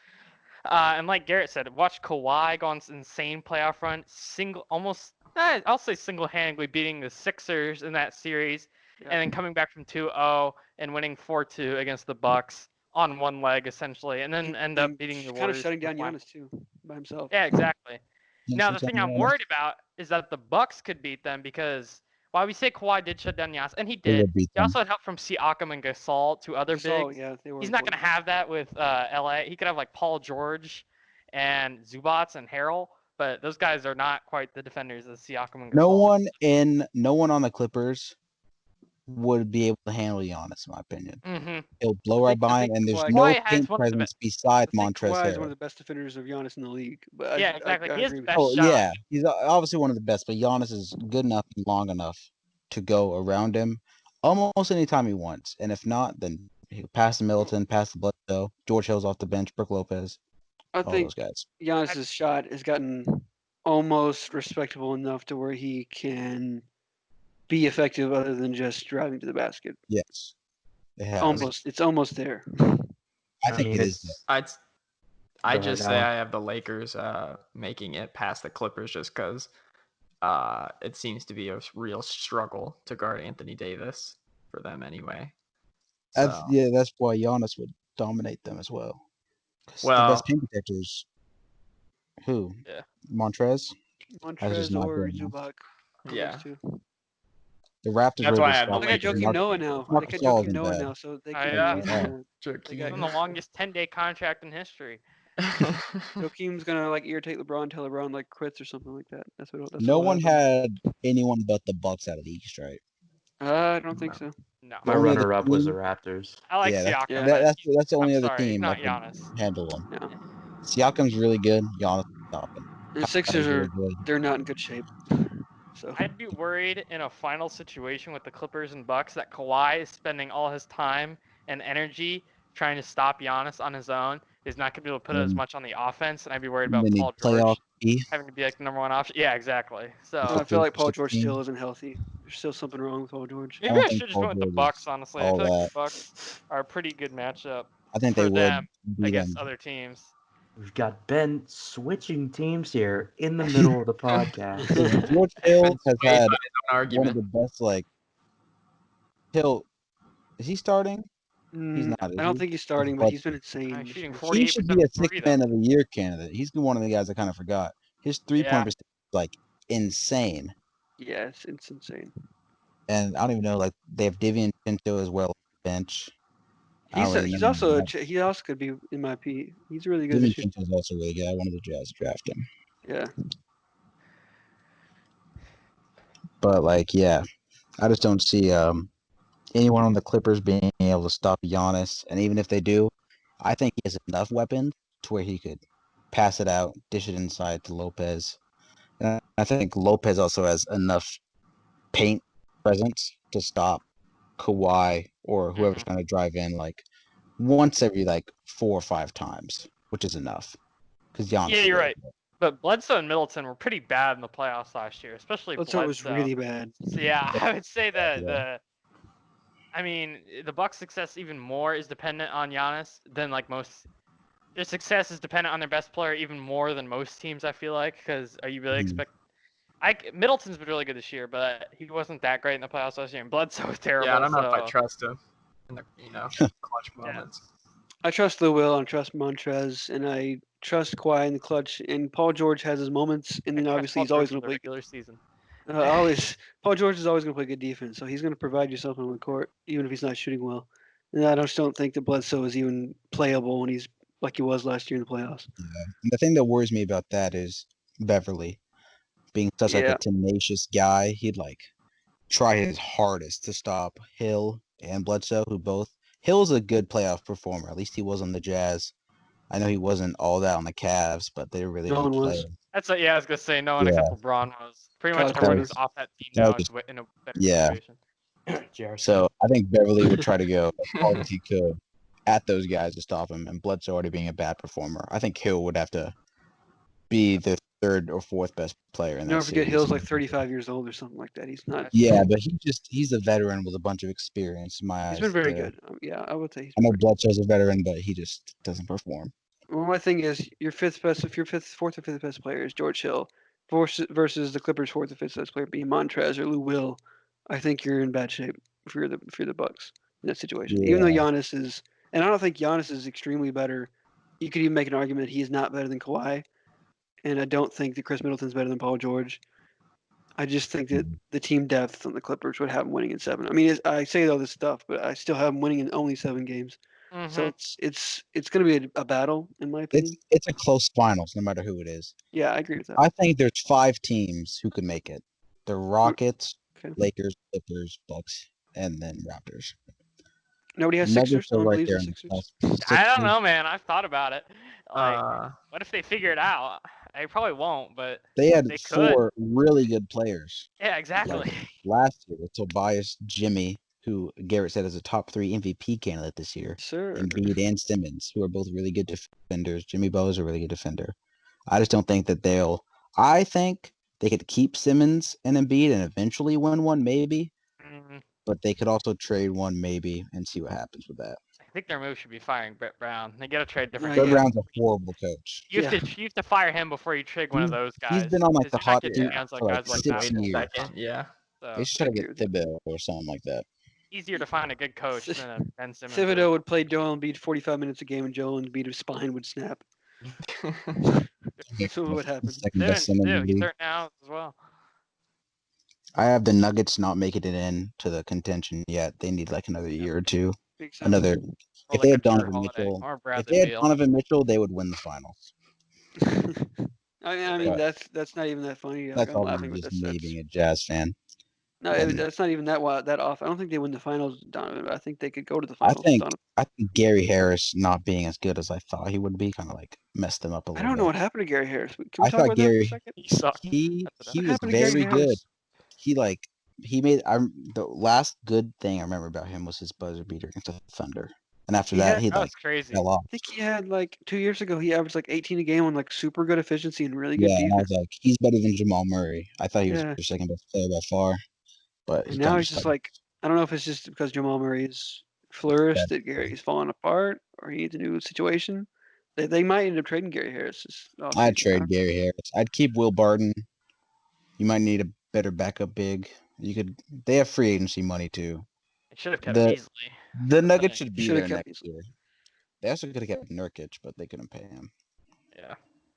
And like Garrett said, watch Kawhi go on this insane playoff run, I'll say single-handedly beating the Sixers in that series, Yeah. and then coming back from 2-0 and winning 4-2 against the Bucks on one leg essentially, and then end up beating the kind of Warriors. shutting down in the finals. Giannis too by himself. Yeah, exactly. Thanks Now for the thing telling I'm me. worried about is that the Bucks could beat them because while we say Kawhi did shut down Giannis, and he They did, would beat he them. also had help from Siakam and Gasol, two other Gasol, bigs. yeah, they were He's not going important. to have that with LA. He could have like Paul George and Zubats and Harrell, but those guys are not quite the defenders as Siakam and Gasol. No one on the Clippers would be able to handle Giannis, in my opinion. Mm-hmm. He'll blow I right think- by I him, think and there's Kawhi- no Kawhi has paint one of the presence I besides think Montrezl Kawhi is one of Harrell. the best defenders of Giannis in the league. But Yeah, I exactly. He has agree with best Oh shot. yeah, he's obviously one of the best, but Giannis is good enough and long enough to go around him almost anytime he wants. And if not, then he'll pass to Middleton, pass to Bledsoe, George Hill's off the bench, Brook Lopez, I all think those guys. Giannis's shot has gotten almost respectable enough to where he can be effective other than just driving to the basket. Yes, it has. It's almost there. I think it is. I Go ahead, just say Alan. I have the Lakers making it past the Clippers just because it seems to be a real struggle to guard Anthony Davis for them anyway. So, That's why Giannis would dominate them as well. 'Cause the well, best paint protectors, who? Yeah. Montrez. That's just Montrez not or good enough. Zubac. yeah. The Raptors That's were why able I to have the stop They got Lakers. Joakim Noah now. They Marcus got Gasol Joakim isn't Noah bad. now, so they Oh, can yeah. easily. Joakim. On the longest 10-day contract in history. Joakim's gonna like irritate LeBron, tell LeBron like quits or something like that. That's No what one happened. had anyone but the Bucks out of the East, right? I don't think so. No. The My only other runner-up was the team- Raptors. I like Yeah, Siakam. Yeah. but that's the only I'm other sorry, he's team not that could Giannis. handle him. Yeah. Siakam's really good. Giannis stopping. The Sixers really are good. they're not in good shape. So I'd be worried in a final situation with the Clippers and Bucks that Kawhi is spending all his time and energy trying to stop Giannis on his own. He's not going to be able to put as much on the offense, and I'd be worried about They need Paul playoff George beef. having to be like the number one option. Yeah, exactly. So I feel like Paul George 16. still isn't healthy. There's still something wrong with Paul George. maybe don't I think should just Paul go with the George is Bucks. Honestly, I all feel like that. the Bucks are a pretty good matchup I think for they would them beat against them. other teams. We've got Ben switching teams here in the middle of the podcast. George Hill has Swayed had by his own one argument. of the best. Hill, is he starting? He's not. I don't think he's starting, but he's been insane. He's shooting this 40. year. He should 48% be a from three, six though. man of the year candidate. He's one of the guys I kind of forgot. His 3-point percentage is like insane. Yeah, it's insane. And I don't even know, like they have Divian Pinto as well bench. I don't really He's know also much. he also could be in my P. He's really good Divian this year. Pinto is also really good. I wanted the Jazz to draft him. Yeah. But like, yeah, I just don't see anyone on the Clippers being able to stop Giannis. And even if they do, I think he has enough weapons to where he could pass it out, dish it inside to Lopez. And I think Lopez also has enough paint presence to stop Kawhi or whoever's going to drive in like once every like 4 or 5 times, which is enough. Because Giannis. Yeah, you're right. But Bledsoe and Middleton were pretty bad in the playoffs last year, especially Bledsoe was Bledsoe. really bad. So yeah, I would say that Yeah. the Bucks' success even more is dependent on Giannis than like most. Their success is dependent on their best player even more than most teams. I feel like because are you really expect Middleton's been really good this year, but he wasn't that great in the playoffs last year. And Bledsoe was terrible. Yeah, I don't know if I so trust him in the clutch Yeah. moments. I trust Lou Will, I trust Montrez, and I trust Kawhi in the clutch. And Paul George has his moments, and I then trust obviously Paul he's always George going for to the play. regular season. Paul George is always going to play good defense, so he's going to provide you something on the court, even if he's not shooting well. And I just don't think that Bledsoe is even playable when he's like he was last year in the playoffs. And the thing that worries me about that is Beverly being such like Yeah. a tenacious guy. He'd like try his hardest to stop Hill and Bledsoe, who both Hill's a good playoff performer. At least he was on the Jazz. I know he wasn't all that on the Cavs, but they're really No good one was. players. That's what, yeah, I was gonna say no one Yeah. except LeBron was. Pretty much Got everyone hurt. who's off that team That now was is in a better Yeah. situation. JR So I think Beverly would try to go as hard as he could at those guys to stop him. And Bledsoe already being a bad performer, I think Hill would have to be the third or fourth best player in that Never forget series. Hill's like 35 years old or something like that. He's not. Yeah, but he's a veteran with a bunch of experience in my He's eyes. been very there. good. Yeah, I would say he's I been know very Bledsoe's a veteran, but he just doesn't perform. Well, my thing is your fifth best, if your fourth or fifth best player is George Hill versus the Clippers' fourth or fifth best player being Montrez or Lou Will, I think you're in bad shape if you're the Bucks in that situation. Even though Yeah. Giannis is, and I don't think Giannis is extremely better. You could even make an argument that he is not better than Kawhi, and I don't think that Chris Middleton's better than Paul George. I just think that the team depth on the Clippers would have them winning in 7. I mean, I say all this stuff, but I still have them winning in only 7 games. So it's going to be a battle, in my opinion. It's a close finals, no matter who it is. Yeah, I agree with that. I think there's 5 teams who could make it: the Rockets, Okay. Lakers, Clippers, Bucks, and then Raptors. Nobody has Nuggets Sixers. are No one right believes there in in the Sixers. I don't Sixers. know, man. I've thought about it. Like, Uh, what if they figure it out? They probably won't, but They had they could. 4 really good players Yeah, exactly. last year with Tobias, Jimmy, who Garrett said is a top 3 MVP candidate this year, Sir. Embiid and Simmons, who are both really good defenders. Jimmy Butler is a really good defender. I just don't think that they'll. I think they could keep Simmons and Embiid and eventually win one, maybe. Mm, But they could also trade one, maybe, and see what happens with that. I think their move should be firing Brett Brown. They got to trade different Yeah. Brett guys. Brown's a horrible coach. You have to fire him before you trade one of those guys. He's been on like 'cause the you're not hot getting seat your hands on for like guys like 6 that. wait a years. second. Yeah. So They should try to I get agree with Thibodeau or something like that. easier to find a good coach than a Ben Simmons. Thibodeau would play Joel Embiid 45 minutes a game, and Joel Embiid's spine would snap. That's what would happen. Second best Simmons center in too. the He's league. hurt now as well. I have the Nuggets not making it in to the contention yet. They need like another year or two. Big sense. Another. Or If they like had a Drew Donovan Holiday Mitchell, or if Bradley they had Beal. Donovan Mitchell, they would win the finals. I mean, But that's not even that funny. that's I'm obviously laughing, but just me that's being a Jazz fan. no, And that's not even that off. I don't think they win the finals, Donovan. But I think they could go to the I finals. think Donovan. I think Gary Harris not being as good as I thought he would be kind of like messed them up a I little don't know bit. what happened to Gary Harris. Can we I talk thought about that for a Gary second? He sucked. he That's he What was happened to Gary very good. Harris? He made the last good thing I remember about him was his buzzer beater against the Thunder. And after He that, had- he That like was crazy. fell off. I think he had like 2 years ago. He averaged like 18 a game on like super good efficiency and really good Yeah, and I was defense. like, he's better than Jamal Murray. I thought he was Yeah. their second best player by far, but he And kind now of he's just like, I don't know if it's just because Jamal Murray's flourished that Gary's falling apart or he needs a new situation. They might end up trading Gary Harris this I'd offseason. I trade don't- Gary Harris. I'd keep Will Barton. You might need a better backup big. You could. They have free agency money too. They should have kept The- Beasley. The Nuggets should be Should've there kept next year. They also could have kept Nurkic, but they couldn't pay him. Yeah.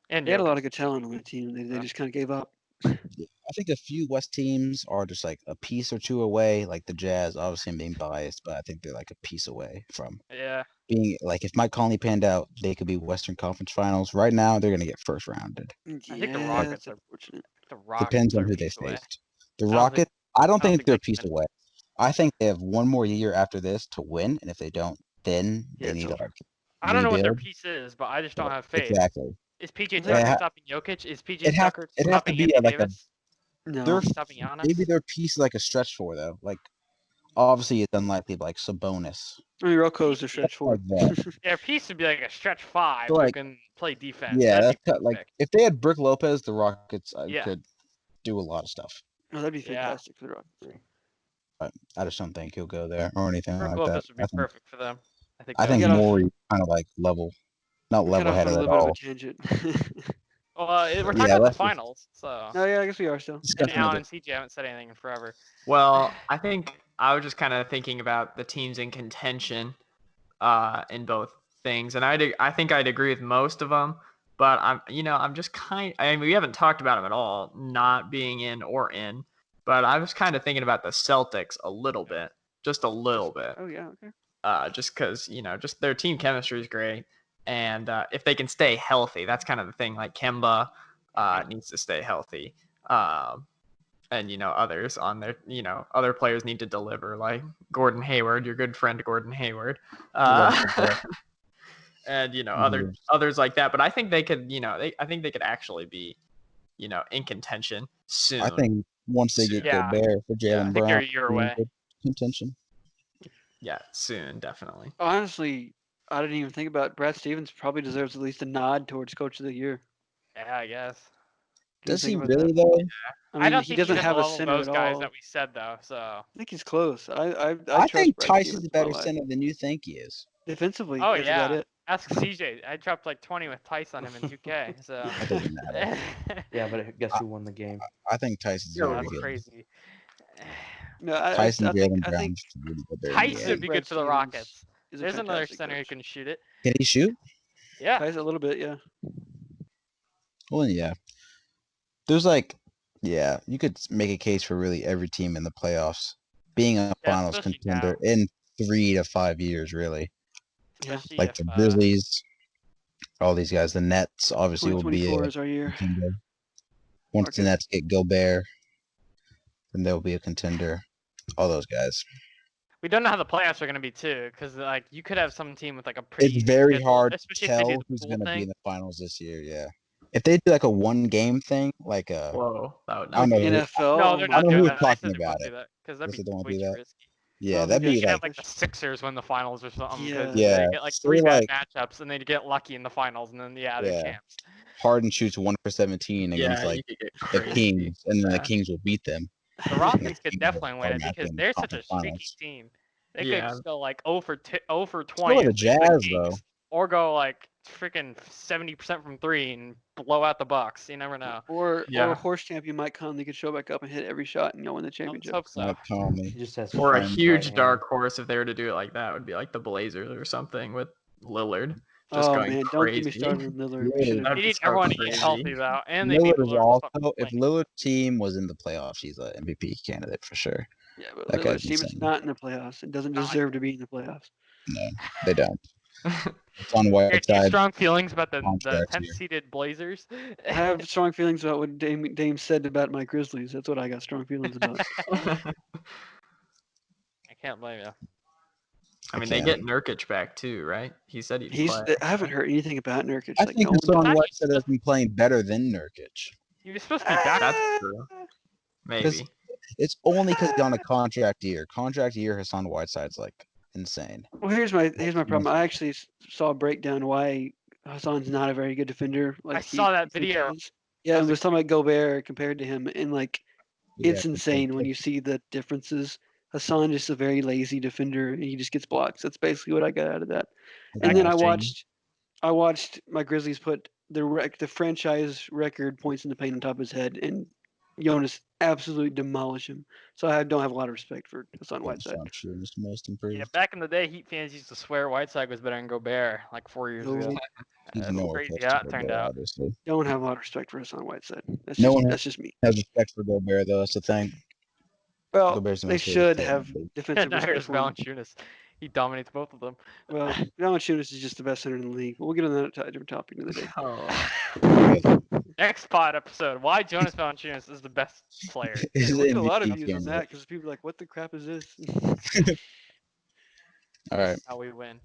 And They had a lot Jokic. of good talent on that team. They Yeah. just kind of gave up. I think a few West teams are just like a piece or two away. Like the Jazz, obviously I'm being biased, but I think they're like a piece away from Yeah. being like if Mike Conley panned out, they could be Western Conference Finals. Right now, they're gonna get first rounded. I think the Yeah, Rockets that's are- unfortunate. The Rockets Depends on are who a they piece away. faced. The don't think- Rockets, I don't think they're a they can piece win. away. I think they have one more year after this to win, and if they don't, then Yeah, they it's need to over. like I don't know what their rebuild. piece is, but I just don't have faith. Exactly. Is PJ It Tucker ha- stopping Jokic? Is PJ it have- Tucker it have to stopping be Anthony like a- Davis? No. They're Stopping Giannis? maybe their piece like a stretch four though. Like obviously it's unlikely, but like Sabonis. I mean, Rocco's a stretch Like forward. that. Their piece would be like a stretch 5 So, who like, can play defense. Yeah, That'd that's be like perfect. if they had Brook Lopez, the Rockets Yeah. could do a lot of stuff. No, that'd be Yeah. fantastic for the Rockets. But I just don't think he'll go there or anything Brook like Lopez that. would be perfect for them. I think. I that would think Get off- Morey kind of like not We got level off on headed a at little bit of all. a tangent. Well, we're talking Yeah, about the that's- finals, so. Oh yeah, I guess we are still. It's And definitely Alan and CJ haven't said anything in forever. Well, I think I was just kind of thinking about the teams in contention in both things, and I think I'd agree with most of them. But I'm just I mean, we haven't talked about them at all, not being in or in. But I was kind of thinking about the Celtics a little bit, just a little bit. Oh yeah, okay. Just because just their team chemistry is great, and if they can stay healthy, that's kind of the thing. Like Kemba needs to stay healthy, and others on their other players need to deliver, like Gordon Hayward, your good friend Gordon Hayward, and others like that. But I think they could, I think they could actually be, in contention soon. I think once they get Yeah. Gobert for Yeah. I Jalen I think Brown, they're a year away. contention. Yeah, soon, definitely. Honestly, I didn't even think about it. Brad Stevens probably deserves at least a nod towards Coach of the Year. Yeah, I guess. Do you Does he think about really that? though? I I mean, don't he think he's doesn't at have the a level of center those at guys all. that we said though. So I think he's close. I I trust think Brad Tyson's Stevens a in my better life. center than you think he is. Defensively, oh that's about yeah, it. ask CJ. I dropped like 20 with Tice on him in 2K. So That doesn't matter. Yeah, but guess who won the game? I think Tyson's Yo, very that's good. crazy. No, I Tyson think Jalen I Brown think is really good there. I Tice Yeah. would think be Brad good for the Stevens Rockets. is a There's another fantastic center who coach. can shoot it. Can he shoot? Yeah. Ty's a little bit, yeah. Well, yeah. You could make a case for really every team in the playoffs being a Yeah, finals especially contender now. in 3 to 5 years, really. Yeah. Especially Like if, the Grizzlies, all these guys. The Nets obviously will be 2024 a is our year. contender. Once the Marcus. Nets get Gobert, then they'll be a contender. All those guys. we don't know how the playoffs are going to be too, because like you could have some team with like a pretty. It's very schedule, hard to especially if they do tell the who's pool going to be thing. in the finals this year. Yeah. If they do like a 1-game thing, like a Whoa, that would I don't not know. be who- NFL. No, oh they're my I not don't know doing who's that. They talking said they about won't it. do that because that'd Guess they be don't wanna way do too that. risky. Yeah, Oh, that'd yeah. be You could like have like the Sixers win the finals or something because Yeah. they get like say, 3 bad like- matchups and they get lucky in the finals and then they're Yeah. champs. Harden shoots 1 for 17 against Yeah, like you could get the crazy. Kings, and then the Yeah. Kings will beat them. The And Rockets the could Kings will definitely win it automatically because in the they're such a conference streaky finals. team. They Yeah. could just go like 0 for 20 So and are the sweep Jazz, Kings, though. or go like freaking 70% from 3 and blow out the Bucks. You never know. Or Yeah. a horse champion might come. They could show back up and hit every shot and win the Let's championship. hope so. Not Tommy. He just has Or a strong huge right dark hand. horse if they were to do it like that would be like the Blazers or something with Lillard just Oh going man, crazy. don't get me started on Lillard. We Lillard- should That'd They be need so everyone to get crazy. healthy though, and they need Lillard is Lillard to also stop if playing. Lillard's team was in the playoffs, he's an MVP candidate for sure. Yeah, but That guy's Lillard's team is insane. not in the playoffs and doesn't Not like- deserve to be in the playoffs. No, they don't. It's on Here, do you have Whiteside. strong feelings about the contract 10th here. seeded Blazers? I have strong feelings about what Dame said about my Grizzlies. That's what I got strong feelings about. I can't blame you. I mean, I they can't. get Nurkic back too, right? He said he'd He's. play. I haven't heard anything about Nurkic. I Like think no one. Hassan Not Whiteside just- has been playing better than Nurkic. He was supposed to be back. That's true. Maybe. It's only because he's on a contract year. Contract year, Hassan Whiteside's like insane. Well, here's my problem. I actually saw a breakdown why Hassan's not a very good defender. Like I saw that he thinks video. he is. Yeah, That it was was talking about Gobert compared to him, and like it's Yeah, insane when you see the differences. Hassan just a very lazy defender, and he just gets blocks. That's basically what I got out of that. And then I watched my Grizzlies put the franchise record points in the paint on top of his head, and Jonas absolutely demolish him. So I don't have a lot of respect for Hassan Whiteside. I'm sure he's the most improved. Yeah, back in the day, Heat fans used to swear Whiteside was better than Gobert, like 4 years ago. No, He's That's nowhere crazy close how to it turned Gobert, out. obviously. don't have a lot of respect for Hassan Whiteside. That's No just one that's just me. has respect for Gobert, though. That's the thing. Well, Gobert's the they most hated should player in have the league. defensive Now respect here's for him. Valanciunas. He dominates both of them. Well, Valanciunas is just the best center in the league. But we'll get on that at a different topic another day. Oh, Next pod episode: Why Jonas Valanciunas is the best player. He's We'll the get a lot of MVP views on candidate. that because people are like, "What the crap is this?" All right. How we win.